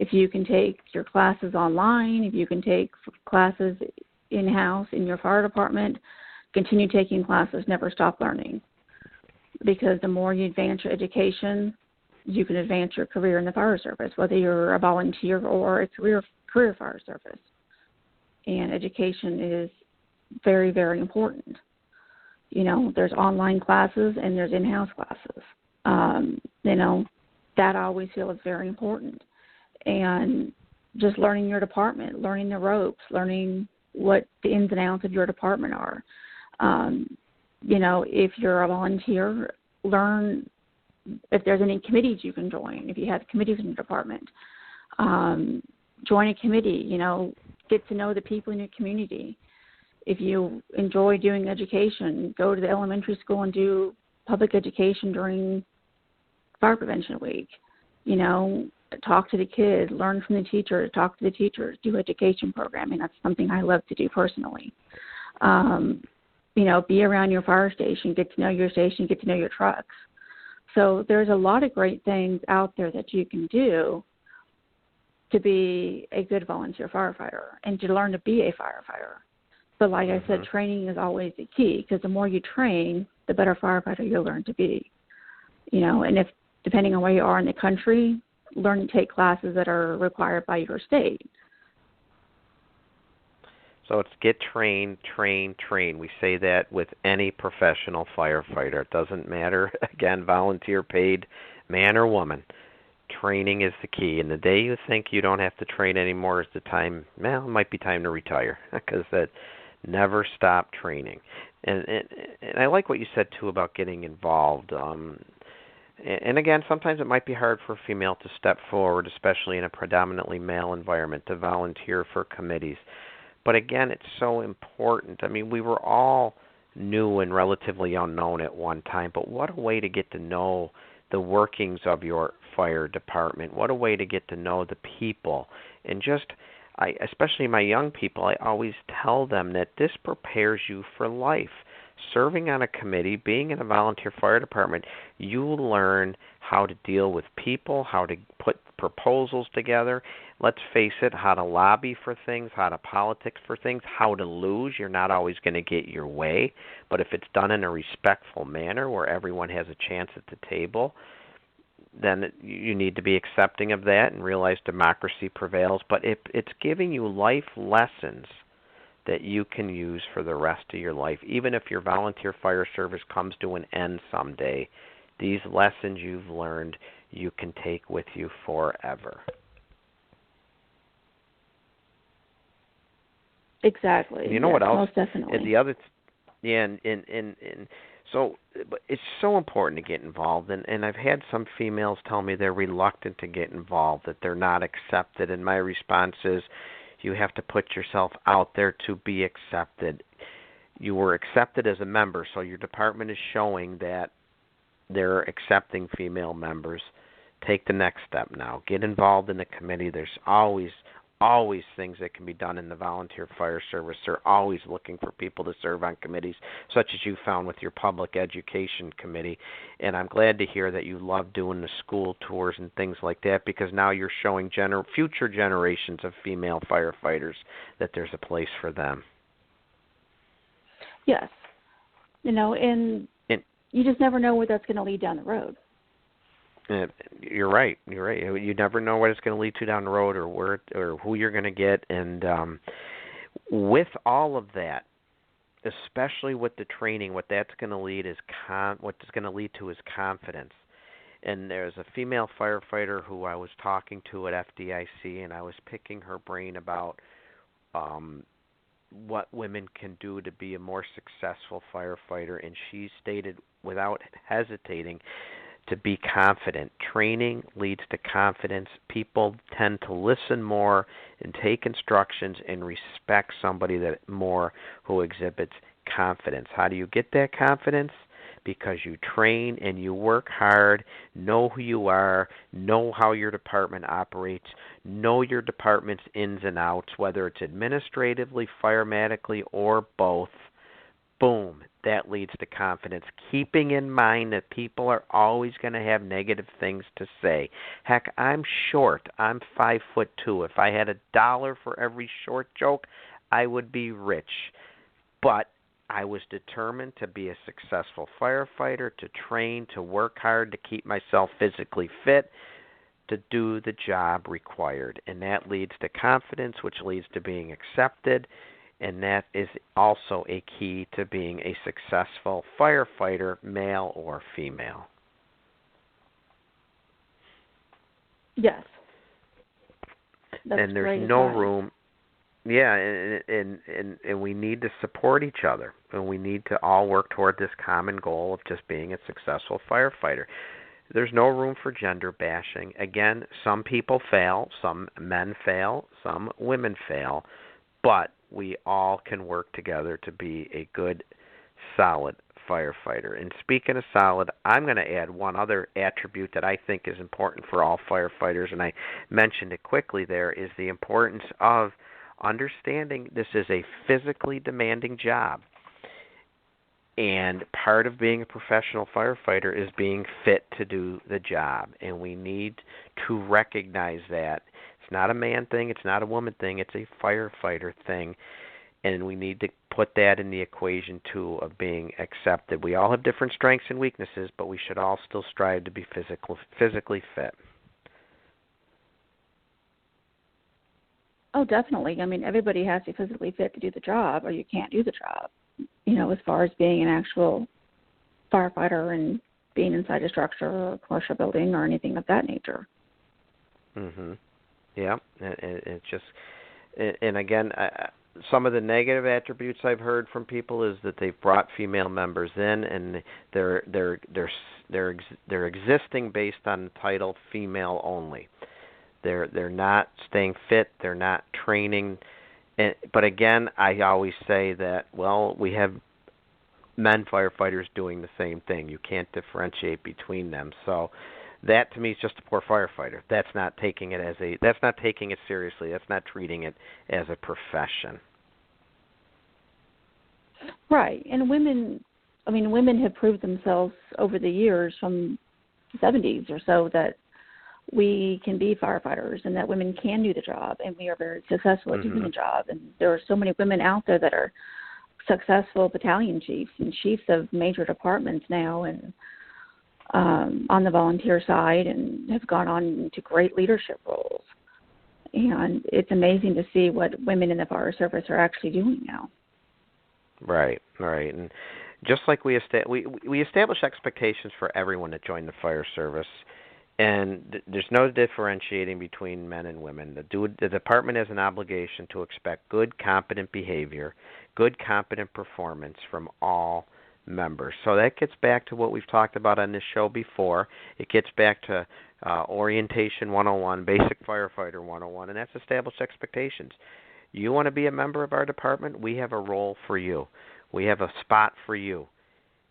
If you can take your classes online, if you can take classes in-house in your fire department, continue taking classes, never stop learning. Because the more you advance your education, you can advance your career in the fire service, whether you're a volunteer or a career fire service. And education is very, very important. There's online classes and there's in-house classes. That I always feel is very important. And just learning your department, learning the ropes, learning what the ins and outs of your department are. If you're a volunteer, learn if there's any committees you can join, if you have committees in your department. Join a committee, get to know the people in your community. If you enjoy doing education, go to the elementary school and do public education during Fire Prevention Week. Talk to the kids, learn from the teachers, talk to the teachers, do education programming. That's something I love to do personally. Be around your fire station, get to know your station, get to know your trucks. So there's a lot of great things out there that you can do to be a good volunteer firefighter and to learn to be a firefighter. But like I said, training is always the key, because the more you train, the better firefighter you'll learn to be. And if, depending on where you are in the country, learn to take classes that are required by your state. So it's get trained, train. We say that with any professional firefighter. It doesn't matter, again, volunteer paid, man or woman. Training is the key. And the day you think you don't have to train anymore is the time, it might be time to retire, because that never stop training. And I like what you said, too, about getting involved. And again, sometimes it might be hard for a female to step forward, especially in a predominantly male environment, to volunteer for committees. But again, it's so important. I mean, we were all new and relatively unknown at one time, but what a way to get to know the workings of your fire department. What a way to get to know the people. And especially my young people, I always tell them that this prepares you for life. serving on a committee, being in a volunteer fire department, you learn how to deal with people, how to put proposals together. Let's face it, how to lobby for things, how to politics for things, how to lose. You're not always going to get your way, but if it's done in a respectful manner where everyone has a chance at the table, then you need to be accepting of that and realize democracy prevails. But it's giving you life lessons that you can use for the rest of your life. Even if your volunteer fire service comes to an end someday, these lessons you've learned you can take with you forever. Exactly. You know what else? Most definitely. And the other, and so it's so important to get involved. And I've had some females tell me they're reluctant to get involved, that they're not accepted. And my response is, you have to put yourself out there to be accepted. You were accepted as a member, so your department is showing that they're accepting female members. Take the next step now. Get involved in the committee. There's always things that can be done in the volunteer fire service. They're always looking for people to serve on committees, such as you found with your public education committee. And I'm glad to hear that you love doing the school tours and things like that, because now you're showing future generations of female firefighters that there's a place for them. Yes. And you just never know where that's going to lead down the road. You're right. You never know what it's going to lead to down the road, or who you're going to get. And with all of that, especially with the training, what that's going to lead is what it's going to lead to is confidence. And there's a female firefighter who I was talking to at FDIC, and I was picking her brain about what women can do to be a more successful firefighter, and she stated without hesitating to be confident. Training leads to confidence. People tend to listen more and take instructions and respect somebody that more who exhibits confidence. How do you get that confidence? Because you train and you work hard, know who you are, know how your department operates, know your department's ins and outs, whether it's administratively, firematically, or both. Boom, that leads to confidence. Keeping in mind that people are always going to have negative things to say. Heck, I'm short. I'm 5'2". If I had $1 for every short joke, I would be rich. But I was determined to be a successful firefighter, to train, to work hard, to keep myself physically fit, to do the job required. And that leads to confidence, which leads to being accepted. And that is also a key to being a successful firefighter, male or female. Yes. That's and there's no room. Yeah, and we need to support each other, and we need to all work toward this common goal of just being a successful firefighter. There's no room for gender bashing. Again, some people fail, some men fail, some women fail, but we all can work together to be a good, solid firefighter. And speaking of solid, I'm going to add one other attribute that I think is important for all firefighters, and I mentioned it quickly there, is the importance of understanding this is a physically demanding job. And part of being a professional firefighter is being fit to do the job. And we need to recognize that. It's not a man thing, it's not a woman thing, it's a firefighter thing. And we need to put that in the equation, too, of being accepted. We all have different strengths and weaknesses, but we should all still strive to be physically fit. Oh, definitely. I mean, everybody has to be physically fit to do the job, or you can't do the job. As far as being an actual firefighter and being inside a structure or a commercial building or anything of that nature. Mhm. Yeah, it's just, and again, some of the negative attributes I've heard from people is that they've brought female members in, and they're existing based on the title female only. They're not staying fit. They're not training. But again, I always say that, well, we have men firefighters doing the same thing. You can't differentiate between them. So that to me is just a poor firefighter. That's not taking it seriously. That's not treating it as a profession. Right. And women have proved themselves over the years from the 70s or so that we can be firefighters and that women can do the job, and we are very successful at doing the job. And there are so many women out there that are successful battalion chiefs and chiefs of major departments now, and on the volunteer side, and have gone on to great leadership roles. And it's amazing to see what women in the fire service are actually doing now. Right. And just like we establish expectations for everyone to join the fire service, and there's no differentiating between men and women. The department has an obligation to expect good, competent behavior, good, competent performance from all members. So that gets back to what we've talked about on this show before. It gets back to Orientation 101, Basic Firefighter 101, and that's established expectations. You want to be a member of our department? We have a role for you. We have a spot for you.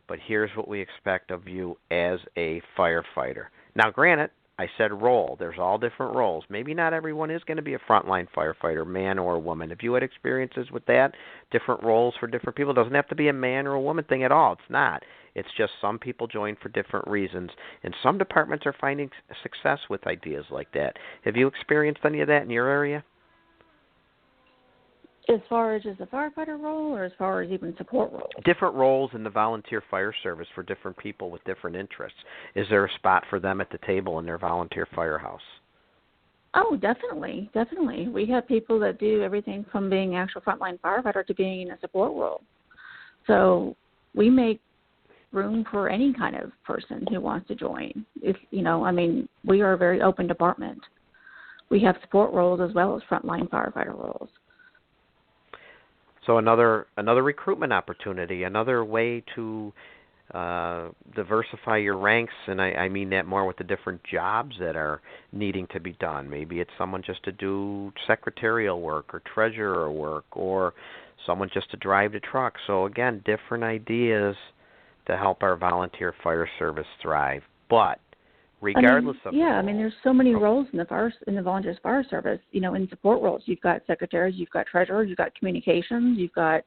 But here's what we expect of you as a firefighter. Now, granted, I said role. There's all different roles. Maybe not everyone is going to be a frontline firefighter, man or woman. If you had experiences with that, different roles for different people, it doesn't have to be a man or a woman thing at all. It's not. It's just some people join for different reasons, and some departments are finding success with ideas like that. Have you experienced any of that in your area? As far as just a firefighter role, or as far as even support roles? Different roles in the volunteer fire service for different people with different interests. Is there a spot for them at the table in their volunteer firehouse? Oh, definitely. We have people that do everything from being actual frontline firefighter to being in a support role. So we make room for any kind of person who wants to join. We are a very open department. We have support roles as well as frontline firefighter roles. So another recruitment opportunity, another way to diversify your ranks, and I mean that more with the different jobs that are needing to be done. Maybe it's someone just to do secretarial work or treasurer work, or someone just to drive the truck. So again, different ideas to help our volunteer fire service thrive. But regardless of there's so many roles in the volunteer fire service. In support roles, you've got secretaries, you've got treasurers, you've got communications, you've got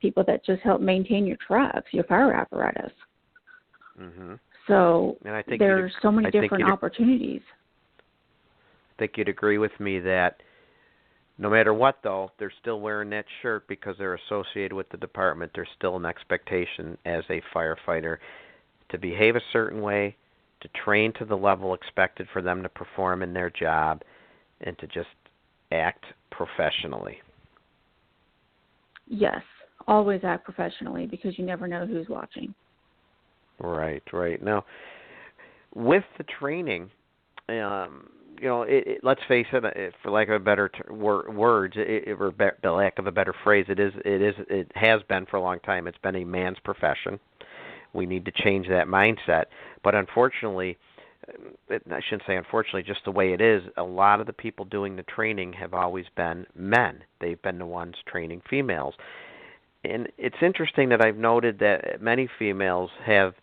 people that just help maintain your trucks, your fire apparatus. Mm-hmm. So there's so many different opportunities. I think you'd agree with me that no matter what, though, they're still wearing that shirt because they're associated with the department. There's still an expectation as a firefighter to behave a certain way, to train to the level expected for them to perform in their job, and to just act professionally. Yes, always act professionally because you never know who's watching. Right. Now, with the training, let's face it, for lack of a better lack of a better phrase, it has been for a long time. It's been a man's profession. We need to change that mindset. But unfortunately, I shouldn't say unfortunately, just the way it is, a lot of the people doing the training have always been men. They've been the ones training females. And it's interesting that I've noted that many females have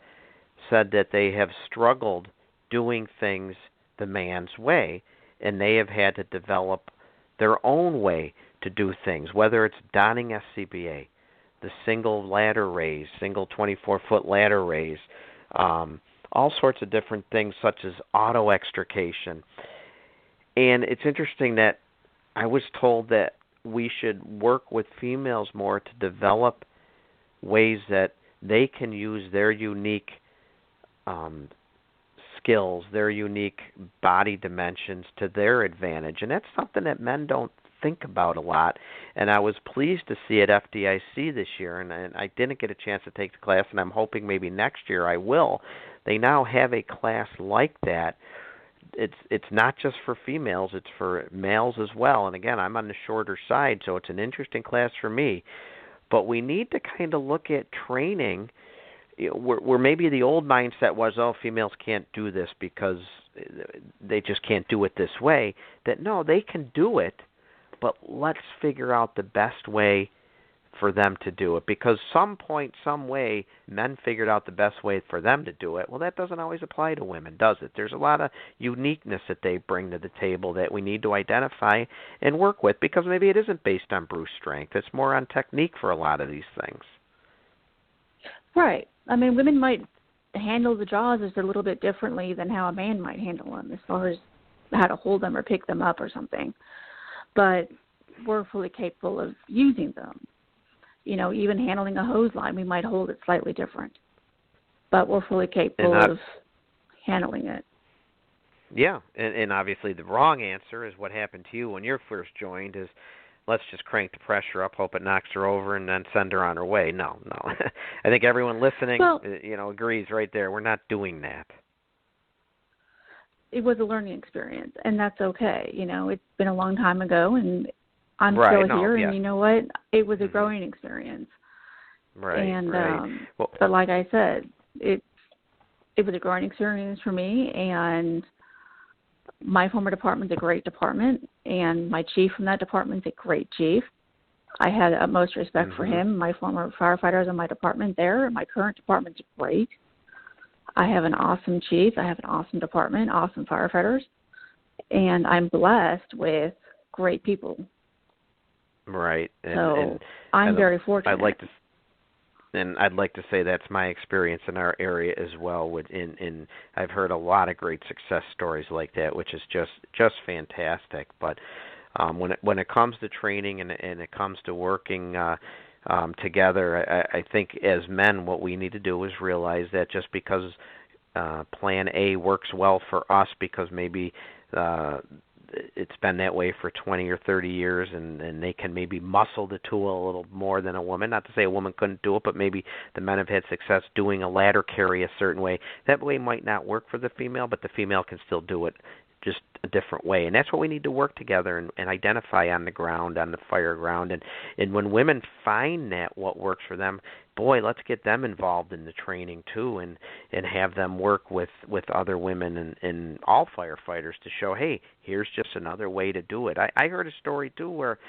said that they have struggled doing things the man's way, and they have had to develop their own way to do things, whether it's donning SCBA, the single ladder raise, single 24-foot ladder raise, all sorts of different things such as auto extrication. And it's interesting that I was told that we should work with females more to develop ways that they can use their unique skills, their unique body dimensions to their advantage. And that's something that men don't think about a lot. And I was pleased to see at FDIC this year, and I didn't get a chance to take the class, and I'm hoping maybe next year I will. They now have a class like that. It's not just for females, it's for males as well. And again, I'm on the shorter side, so it's an interesting class for me. But we need to kind of look at training where maybe the old mindset was, females can't do this because they just can't do it this way. That no, they can do it, but let's figure out the best way for them to do it. Because some point, some way, men figured out the best way for them to do it. Well, that doesn't always apply to women, does it? There's a lot of uniqueness that they bring to the table that we need to identify and work with, because maybe it isn't based on brute strength. It's more on technique for a lot of these things. Right. I mean, women might handle the jaws just a little bit differently than how a man might handle them as far as how to hold them or pick them up or something. But we're fully capable of using them. You know, even handling a hose line, we might hold it slightly different. But we're fully capable of handling it. Yeah, and obviously the wrong answer is what happened to you when you first joined is, let's just crank the pressure up, hope it knocks her over, and then send her on her way. No. I think everyone listening, agrees right there. We're not doing that. It was a learning experience, and that's okay. You know, it's been a long time ago, and I'm still here, and you know what? It was a growing experience. Right, and, right. But like I said, it was a growing experience for me, and my former department's a great department, and my chief from that department's a great chief. I had utmost respect for him. My former firefighters in my department there, and my current department's great. I have an awesome chief. I have an awesome department, awesome firefighters, and I'm blessed with great people. Right. And I'm very fortunate. I'd like to say that's my experience in our area as well. I've heard a lot of great success stories like that, which is just fantastic. But when it comes to training and it comes to working together, I think as men, what we need to do is realize that just because Plan A works well for us, because maybe it's been that way for 20 or 30 years, and they can maybe muscle the tool a little more than a woman. Not to say a woman couldn't do it, but maybe the men have had success doing a ladder carry a certain way. That way might not work for the female, but the female can still do it just a different way. And that's what we need to work together and identify on the ground, on the fire ground. And when women find that what works for them, boy, let's get them involved in the training too, and have them work with other women and all firefighters to show, hey, here's just another way to do it. I heard a story too where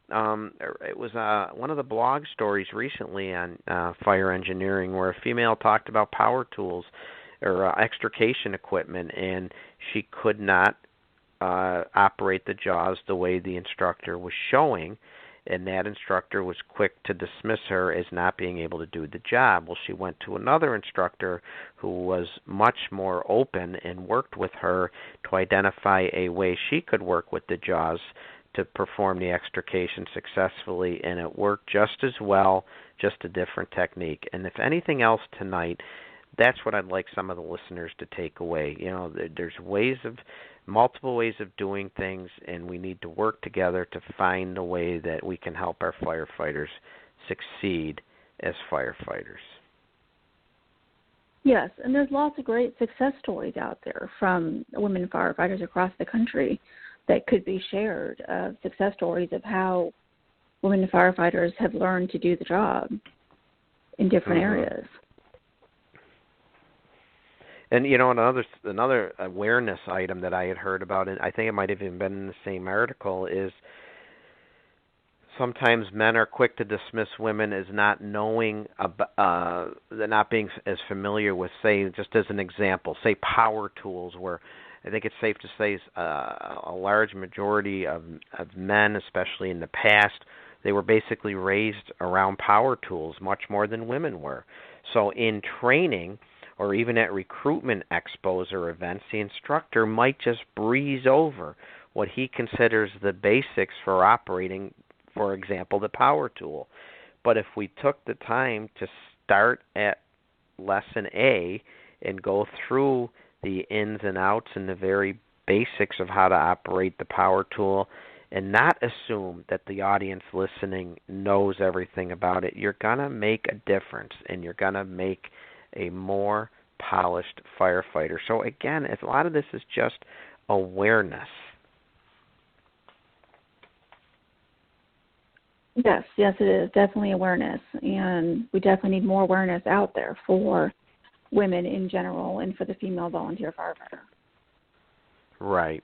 it was one of the blog stories recently on fire engineering where a female talked about power tools or extrication equipment, and she could not operate the jaws the way the instructor was showing, and that instructor was quick to dismiss her as not being able to do the job. Well, she went to another instructor who was much more open and worked with her to identify a way she could work with the jaws to perform the extrication successfully, and it worked just as well, just a different technique. And if anything else tonight, that's what I'd like some of the listeners to take away. You know, there's multiple ways of doing things, and we need to work together to find a way that we can help our firefighters succeed as firefighters. Yes, and there's lots of great success stories out there from women firefighters across the country that could be shared, success stories of how women firefighters have learned to do the job in different areas. And, you know, another awareness item that I had heard about, and I think it might have even been in the same article, is sometimes men are quick to dismiss women as not knowing, not being as familiar with, say, just as an example, say power tools, where I think it's safe to say a large majority of men, especially in the past, they were basically raised around power tools much more than women were. So in training, or even at recruitment expos or events, the instructor might just breeze over what he considers the basics for operating, for example, the power tool. But if we took the time to start at lesson A and go through the ins and outs and the very basics of how to operate the power tool, and not assume that the audience listening knows everything about it, you're going to make a difference, and you're going to make a more polished firefighter. So again, a lot of this is just awareness. Yes, it is definitely awareness, and we definitely need more awareness out there for women in general and for the female volunteer firefighter. Right.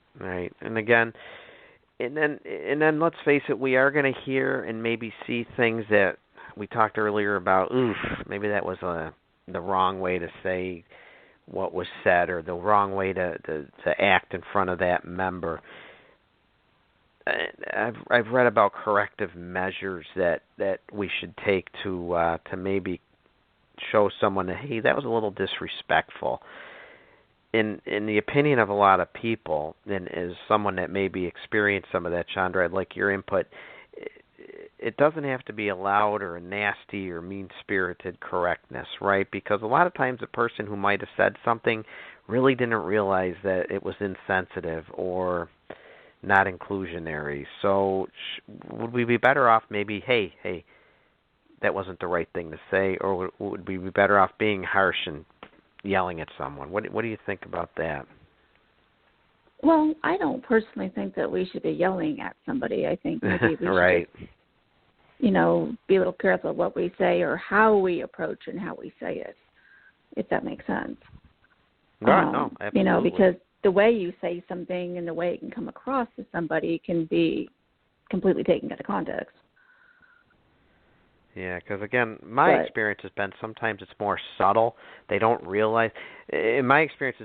And again, and then let's face it, we are going to hear and maybe see things that we talked earlier about. Maybe that was the wrong way to say what was said, or the wrong way to act in front of that member. I've read about corrective measures that we should take to maybe show someone that, hey, that was a little disrespectful. In the opinion of a lot of people, and as someone that maybe experienced some of that, Chandra, I'd like your input. It doesn't have to be a loud or a nasty or mean-spirited correctness, right? Because a lot of times a person who might have said something really didn't realize that it was insensitive or not inclusionary. So would we be better off maybe, hey, that wasn't the right thing to say, or would we be better off being harsh and yelling at someone? What do you think about that? Well, I don't personally think that we should be yelling at somebody. I think maybe we right. should just, be a little careful of what we say or how we approach and how we say it, if that makes sense. No, absolutely. Because the way you say something and the way it can come across to somebody can be completely taken out of context. Yeah, because, again, my experience has been sometimes it's more subtle. They don't realize. In my experience,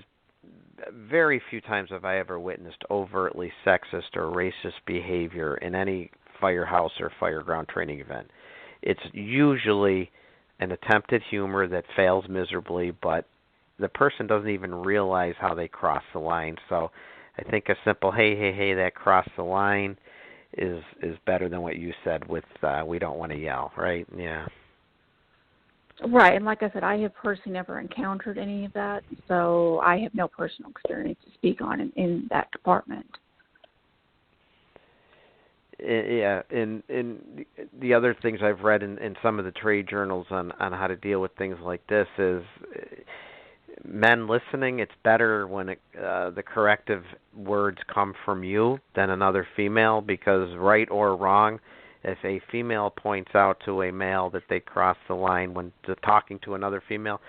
very few times have I ever witnessed overtly sexist or racist behavior in any firehouse or fireground training event. It's usually an attempt at humor that fails miserably, but the person doesn't even realize how they cross the line. So I think a simple, hey, that crossed the line is better than what you said with we don't want to yell, right? Yeah. Right, and like I said, I have personally never encountered any of that, so I have no personal experience to speak on in that department. Yeah, and the other things I've read in some of the trade journals on how to deal with things like this is men listening, it's better when the corrective words come from you than another female, because right or wrong, if a female points out to a male that they crossed the line when talking to another female,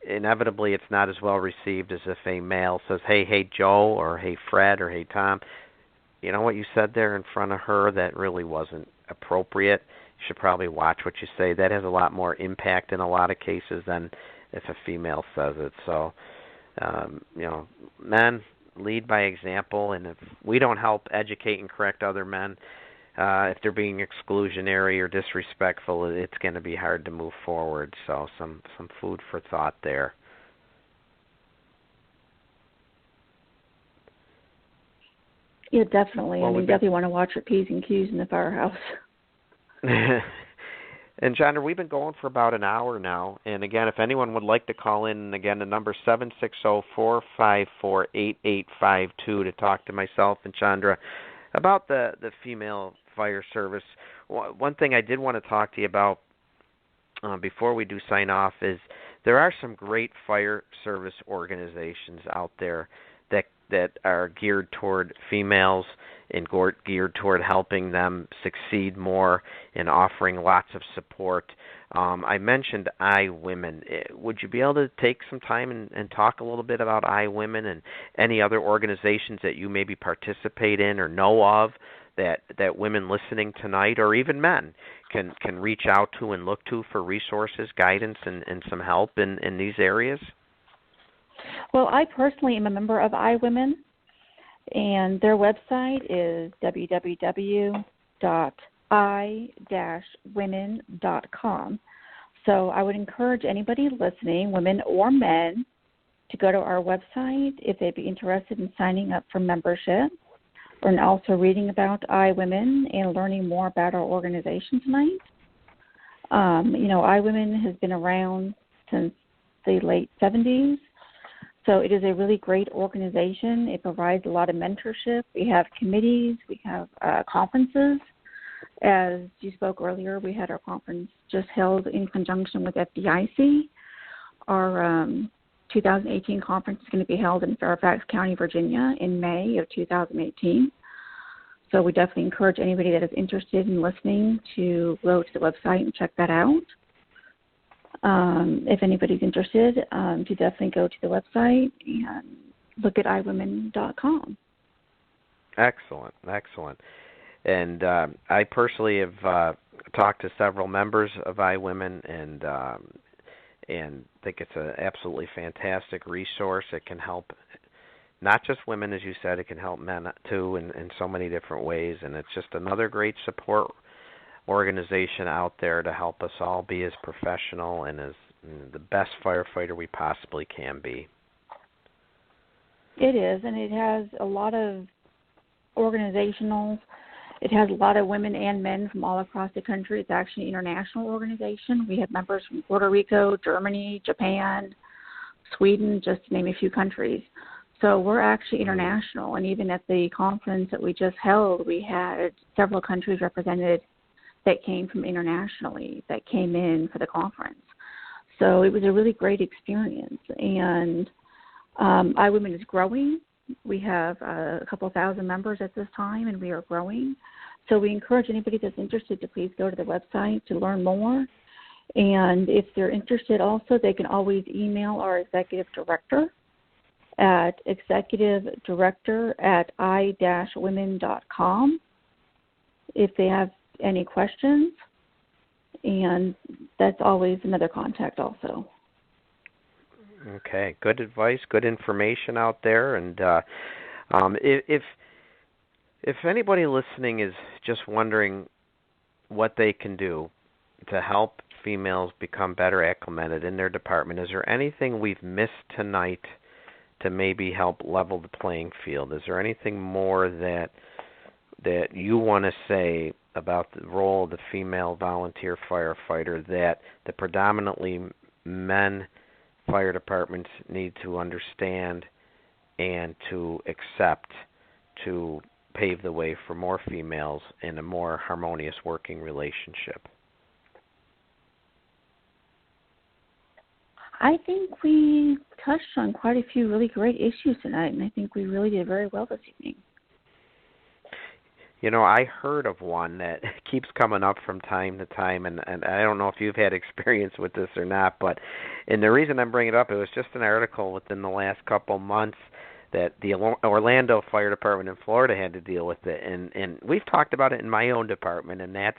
inevitably it's not as well received as if a male says, hey, Joe, or hey, Fred, or hey, Tom, you know what you said there in front of her? That really wasn't appropriate. You should probably watch what you say. That has a lot more impact in a lot of cases than if a female says it. So, men lead by example, and if we don't help educate and correct other men, if they're being exclusionary or disrespectful, it's going to be hard to move forward. So some food for thought there. Yeah, definitely. Well, you definitely want to watch your P's and Q's in the firehouse. And, John, we've been going for about an hour now. And, again, if anyone would like to call in, again, the number is 760-454-8852 to talk to myself and Chandra about the female fire service. One thing I did want to talk to you about before we do sign off is there are some great fire service organizations out there that are geared toward females and geared toward helping them succeed more and offering lots of support. I mentioned iWomen. Would you be able to take some time and talk a little bit about iWomen and any other organizations that you maybe participate in or know of that women listening tonight, or even men, can reach out to and look to for resources, guidance, and some help in these areas? Well, I personally am a member of iWomen, and their website is www.i-women.com. So I would encourage anybody listening, women or men, to go to our website if they'd be interested in signing up for membership, and also reading about iWomen and learning more about our organization tonight. iWomen has been around since the late 70s. So it is a really great organization. It provides a lot of mentorship. We have committees. We have conferences. As you spoke earlier, we had our conference just held in conjunction with FDIC. Our 2018 conference is going to be held in Fairfax County, Virginia in May of 2018. So we definitely encourage anybody that is interested in listening to go to the website and check that out. If anybody's interested, to definitely go to the website and look at iWomen.com. Excellent. And I personally have talked to several members of iWomen and think it's an absolutely fantastic resource. It can help not just women, as you said, it can help men too in so many different ways. And it's just another great support organization out there to help us all be as professional and as the best firefighter we possibly can be. It is, and it has a lot of organizational. It has a lot of women and men from all across the country. It's actually an international organization. We have members from Puerto Rico, Germany, Japan, Sweden, just to name a few countries. So we're actually international, and even at the conference that we just held, we had several countries represented that came from internationally that came in for the conference. So it was a really great experience, and iWomen is growing. We have a couple thousand members at this time, and we are growing. So we encourage anybody that's interested to please go to the website to learn more. And if they're interested also, they can always email our executive director at executivedirector@i-women.com if they have any questions. And that's always another contact also. Okay, good advice, good information out there. And if anybody listening is just wondering what they can do to help females become better acclimated in their department, is there anything we've missed tonight to maybe help level the playing field? Is there anything more that you want to say about the role of the female volunteer firefighter that the predominantly men fire departments need to understand and to accept to pave the way for more females in a more harmonious working relationship? I think we touched on quite a few really great issues tonight, and I think we really did very well this evening. You know, I heard of one that keeps coming up from time to time, and I don't know if you've had experience with this or not, and the reason I'm bringing it up, it was just an article within the last couple months that the Orlando Fire Department in Florida had to deal with it, and we've talked about it in my own department, and that's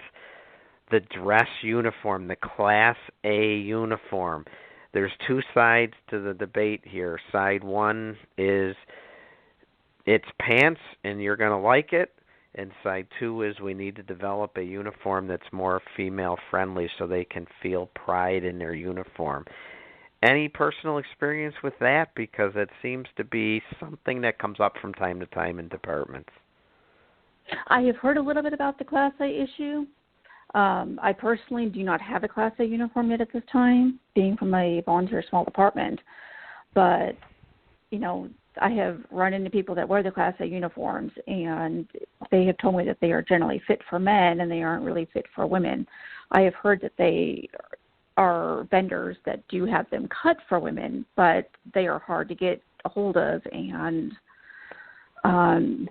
the dress uniform, the Class A uniform. There's two sides to the debate here. Side one is it's pants and you're going to like it, and side two is we need to develop a uniform that's more female-friendly so they can feel pride in their uniform. Any personal experience with that? Because it seems to be something that comes up from time to time in departments. I have heard a little bit about the Class A issue. I personally do not have a Class A uniform yet at this time, being from a volunteer small department. But, you know, I have run into people that wear the Class A uniforms, and they have told me that they are generally fit for men and they aren't really fit for women. I have heard that they are vendors that do have them cut for women, but they are hard to get a hold of, and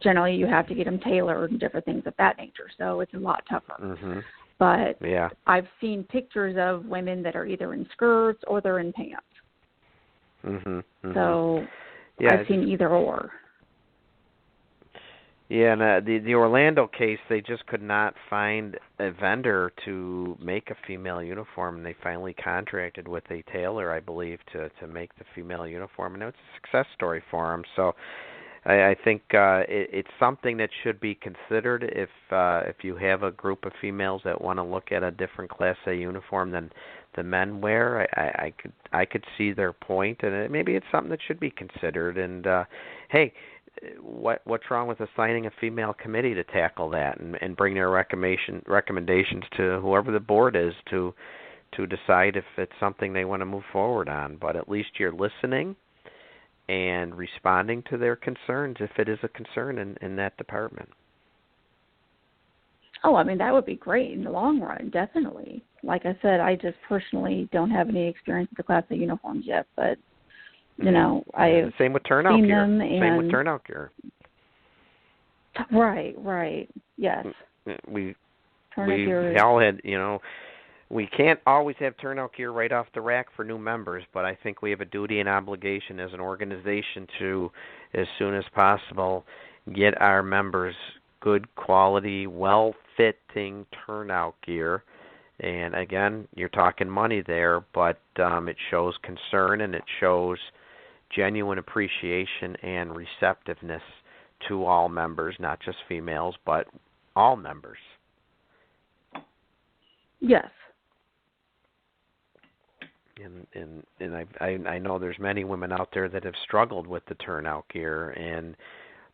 generally you have to get them tailored and different things of that nature. So it's a lot tougher. Mm-hmm. But yeah. I've seen pictures of women that are either in skirts or they're in pants. Mm-hmm. Mm-hmm. So yeah, I've seen either or. Yeah, and the Orlando case, they just could not find a vendor to make a female uniform, and they finally contracted with a tailor, I believe, to make the female uniform, and it was a success story for them. So I think it's something that should be considered if you have a group of females that want to look at a different Class A uniform than the men wear. I could see their point, and maybe it's something that should be considered. And hey, what's wrong with assigning a female committee to tackle that and bring their recommendations to whoever the board is to decide if it's something they want to move forward on? But at least you're listening and responding to their concerns if it is a concern in that department. Oh, I mean, that would be great in the long run, definitely. Like I said, I just personally don't have any experience with the Class A uniforms yet, but, you know, I've same with turnout seen gear. them. Same with turnout gear. Right, yes. We all had, you know, we can't always have turnout gear right off the rack for new members, but I think we have a duty and obligation as an organization to, as soon as possible, get our members good quality, well-fitting turnout gear. And again, you're talking money there, but it shows concern and it shows genuine appreciation and receptiveness to all members, not just females, but all members. Yes. And I know there's many women out there that have struggled with the turnout gear and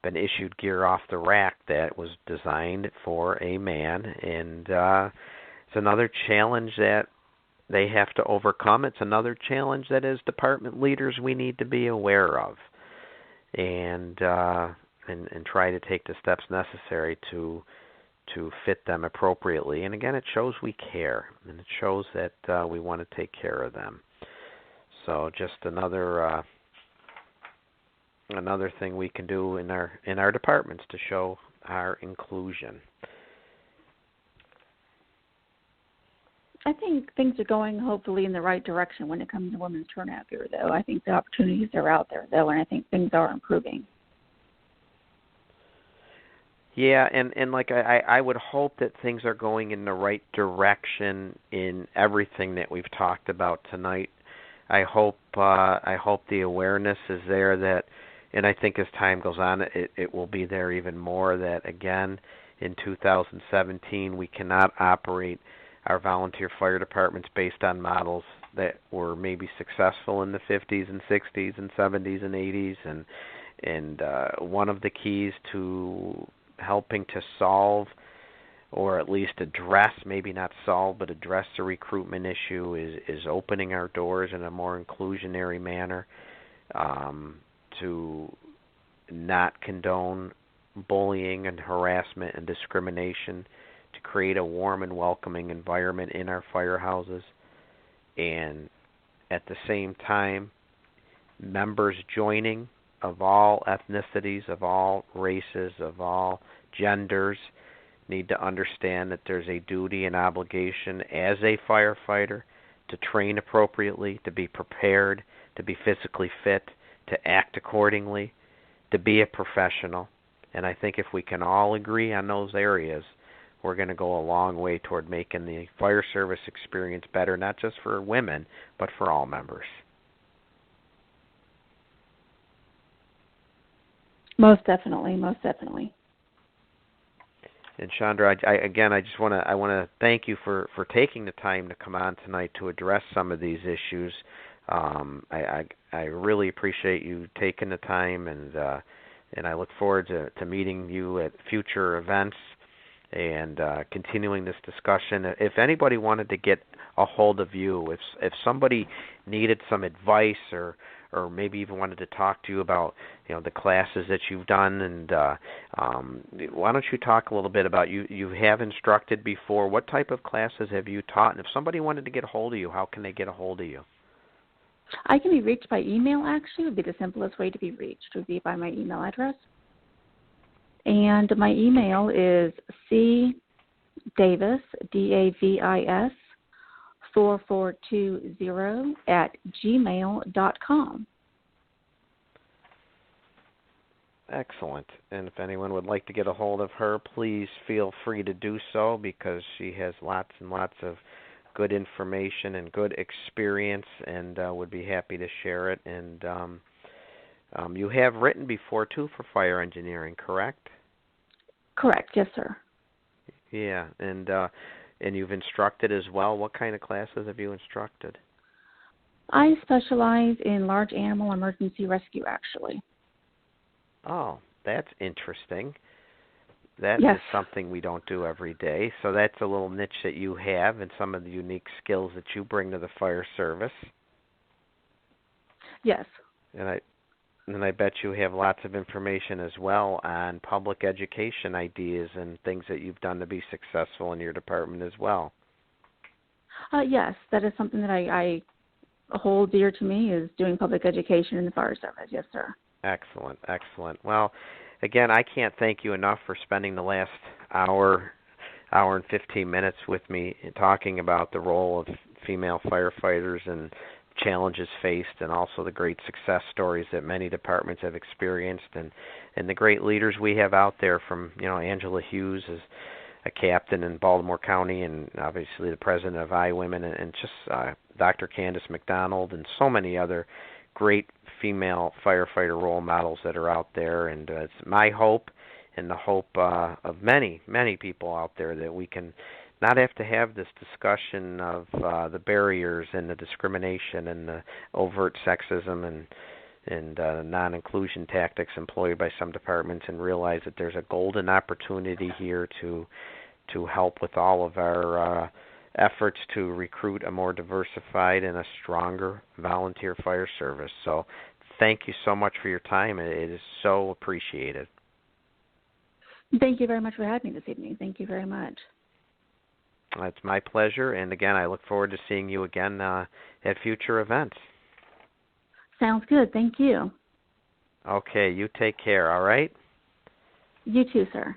been issued gear off the rack that was designed for a man, and it's another challenge that they have to overcome. It's another challenge that as department leaders we need to be aware of, and try to take the steps necessary to fit them appropriately. And again, it shows we care, and it shows that we want to take care of them. So just another thing we can do in our departments to show our inclusion. I think things are going hopefully in the right direction when it comes to women's turnout gear, though. I think the opportunities are out there, though, and I think things are improving. Yeah, and like I would hope that things are going in the right direction in everything that we've talked about tonight. I hope the awareness is there that, and I think as time goes on, it will be there even more, that again in 2017 we cannot operate our volunteer fire departments based on models that were maybe successful in the 50s and 60s and 70s and 80s, and one of the keys to helping to solve, or at least address, maybe not solve, but address the recruitment issue is opening our doors in a more inclusionary manner, to not condone bullying and harassment and discrimination, to create a warm and welcoming environment in our firehouses, and at the same time, members joining of all ethnicities, of all races, of all genders need to understand that there's a duty and obligation as a firefighter to train appropriately, to be prepared, to be physically fit, to act accordingly, to be a professional. And I think if we can all agree on those areas, we're going to go a long way toward making the fire service experience better, not just for women, but for all members. Most definitely, most definitely. And Chandra, I just want to thank you for taking the time to come on tonight to address some of these issues. I really appreciate you taking the time, and I look forward to meeting you at future events and continuing this discussion. If anybody wanted to get a hold of you, if somebody needed some advice or maybe even wanted to talk to you about the classes that you've done, and why don't you talk a little bit about you have instructed before. What type of classes have you taught? And if somebody wanted to get a hold of you, how can they get a hold of you? I can be reached by email, actually. It would be the simplest way to be reached, would be by my email address. And my email is cdavis, DAVIS, 4420 @gmail.com. Excellent. And if anyone would like to get a hold of her, please feel free to do so, because she has lots and lots of good information and good experience, and would be happy to share it. And you have written before, too, for fire engineering, correct? Correct. Yes, sir. Yeah, and you've instructed as well. What kind of classes have you instructed? I specialize in large animal emergency rescue, actually. Oh, that's interesting. That Yes. is something we don't do every day. So that's a little niche that you have, and some of the unique skills that you bring to the fire service. Yes. And I bet you have lots of information as well on public education ideas and things that you've done to be successful in your department as well. Yes, that is something that I hold dear to me, is doing public education in the fire service. Yes, sir. Excellent, excellent. Well, again, I can't thank you enough for spending the last hour and 15 minutes with me talking about the role of female firefighters and challenges faced, and also the great success stories that many departments have experienced, and the great leaders we have out there, from Angela Hughes as a captain in Baltimore County, and obviously the president of iWomen, and just Dr. Candace McDonald, and so many other great female firefighter role models that are out there. And it's my hope, and the hope of many, many people out there, that we can not have to have this discussion of the barriers and the discrimination and the overt sexism and non-inclusion tactics employed by some departments, and realize that there's a golden opportunity here to help with all of our efforts to recruit a more diversified and a stronger volunteer fire service. So thank you so much for your time. It is so appreciated. Thank you very much for having me this evening. Thank you very much. It's my pleasure. And again, I look forward to seeing you again at future events. Sounds good. Thank you. Okay, you take care, all right? You too, sir.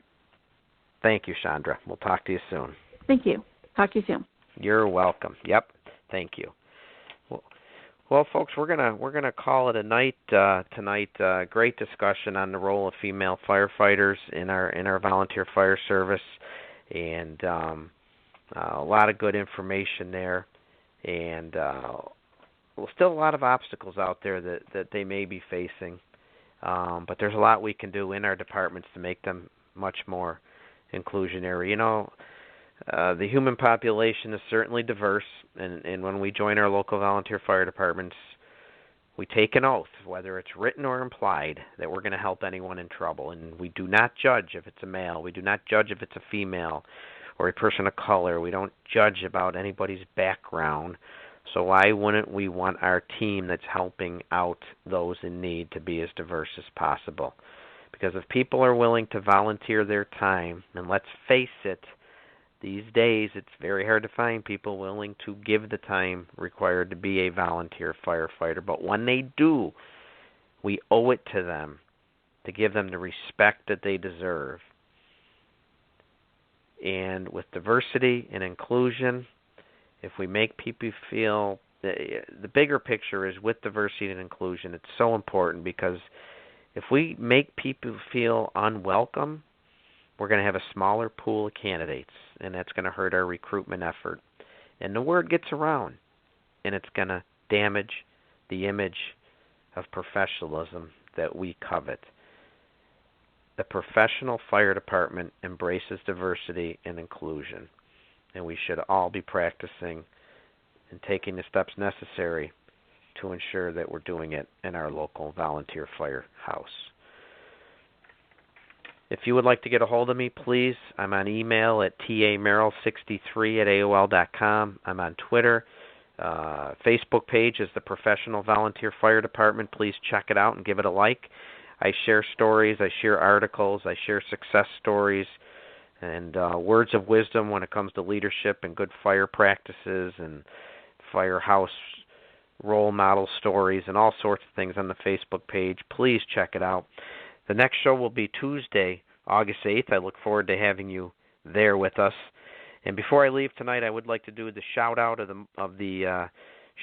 Thank you, Chandra. We'll talk to you soon. Thank you. Talk to you soon. You're welcome. Yep. Thank you. Well, folks, we're gonna call it a night tonight. Great discussion on the role of female firefighters in our volunteer fire service, and a lot of good information there, and still a lot of obstacles out there that they may be facing. But there's a lot we can do in our departments to make them much more inclusionary. You know, the human population is certainly diverse, and when we join our local volunteer fire departments, we take an oath, whether it's written or implied, that we're going to help anyone in trouble. And we do not judge if it's a male. We do not judge if it's a female or a person of color. We don't judge about anybody's background. So why wouldn't we want our team that's helping out those in need to be as diverse as possible? Because if people are willing to volunteer their time, and let's face it, these days it's very hard to find people willing to give the time required to be a volunteer firefighter. But when they do, we owe it to them to give them the respect that they deserve. And with diversity and inclusion, if we make people feel, the bigger picture is with diversity and inclusion, it's so important, because if we make people feel unwelcome, we're going to have a smaller pool of candidates, and that's going to hurt our recruitment effort. And the word gets around, and it's going to damage the image of professionalism that we covet. The professional fire department embraces diversity and inclusion, and we should all be practicing and taking the steps necessary to ensure that we're doing it in our local volunteer firehouse. If you would like to get a hold of me, please, I'm on email at tamerrill63@AOL.com. I'm on Twitter. Facebook page is the Professional Volunteer Fire Department. Please check it out and give it a like. I share stories, I share articles, I share success stories, and words of wisdom when it comes to leadership and good fire practices and firehouse role model stories and all sorts of things on the Facebook page. Please check it out. The next show will be Tuesday, August 8th. I look forward to having you there with us. And before I leave tonight, I would like to do the shout-out of the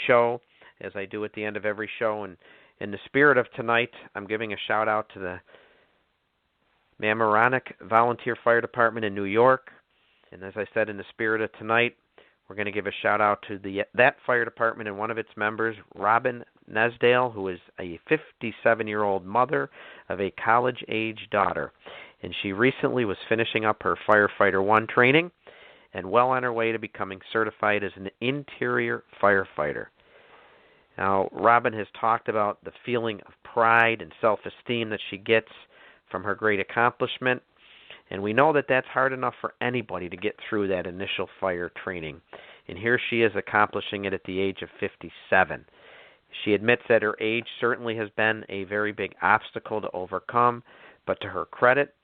show, as I do at the end of every show. And in the spirit of tonight, I'm giving a shout-out to the Mamaroneck Volunteer Fire Department in New York. And as I said, in the spirit of tonight, we're going to give a shout-out to that fire department and one of its members, Robin Nesdale, who is a 57-year-old mother of a college-age daughter. And she recently was finishing up her Firefighter-June training and well on her way to becoming certified as an interior firefighter. Now, Robin has talked about the feeling of pride and self-esteem that she gets from her great accomplishment, and we know that that's hard enough for anybody to get through that initial fire training. And here she is accomplishing it at the age of 57. She admits that her age certainly has been a very big obstacle to overcome, but to her credit,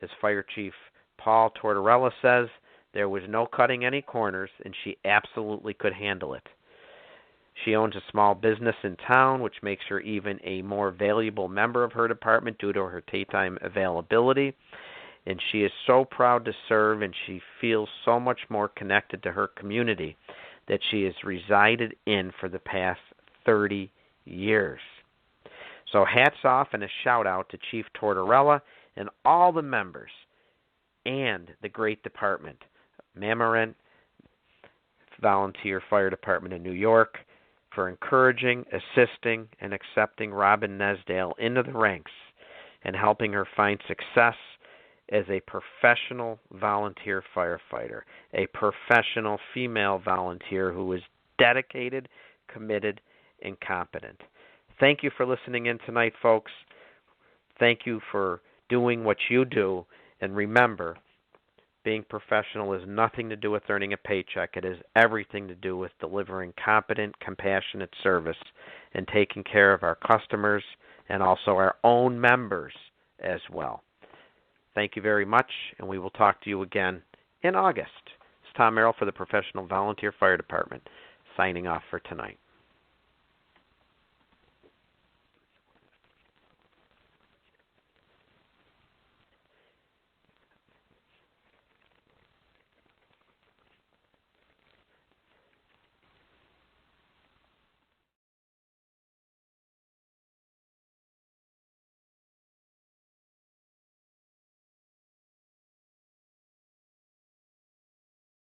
as Fire Chief Paul Tortorella says, there was no cutting any corners, and she absolutely could handle it. She owns a small business in town, which makes her even a more valuable member of her department due to her daytime availability. And she is so proud to serve, and she feels so much more connected to her community that she has resided in for the past 30 years. So hats off and a shout out to Chief Tortorella and all the members and the great department, Mamaroneck Volunteer Fire Department in New York, for encouraging, assisting, and accepting Robin Nesdale into the ranks and helping her find success as a professional volunteer firefighter, a professional female volunteer who is dedicated, committed, and competent. Thank you for listening in tonight, folks. Thank you for doing what you do. And remember, being professional has nothing to do with earning a paycheck. It has everything to do with delivering competent, compassionate service and taking care of our customers and also our own members as well. Thank you very much, and we will talk to you again in August. It's Tom Merrill for the Professional Volunteer Fire Department, signing off for tonight.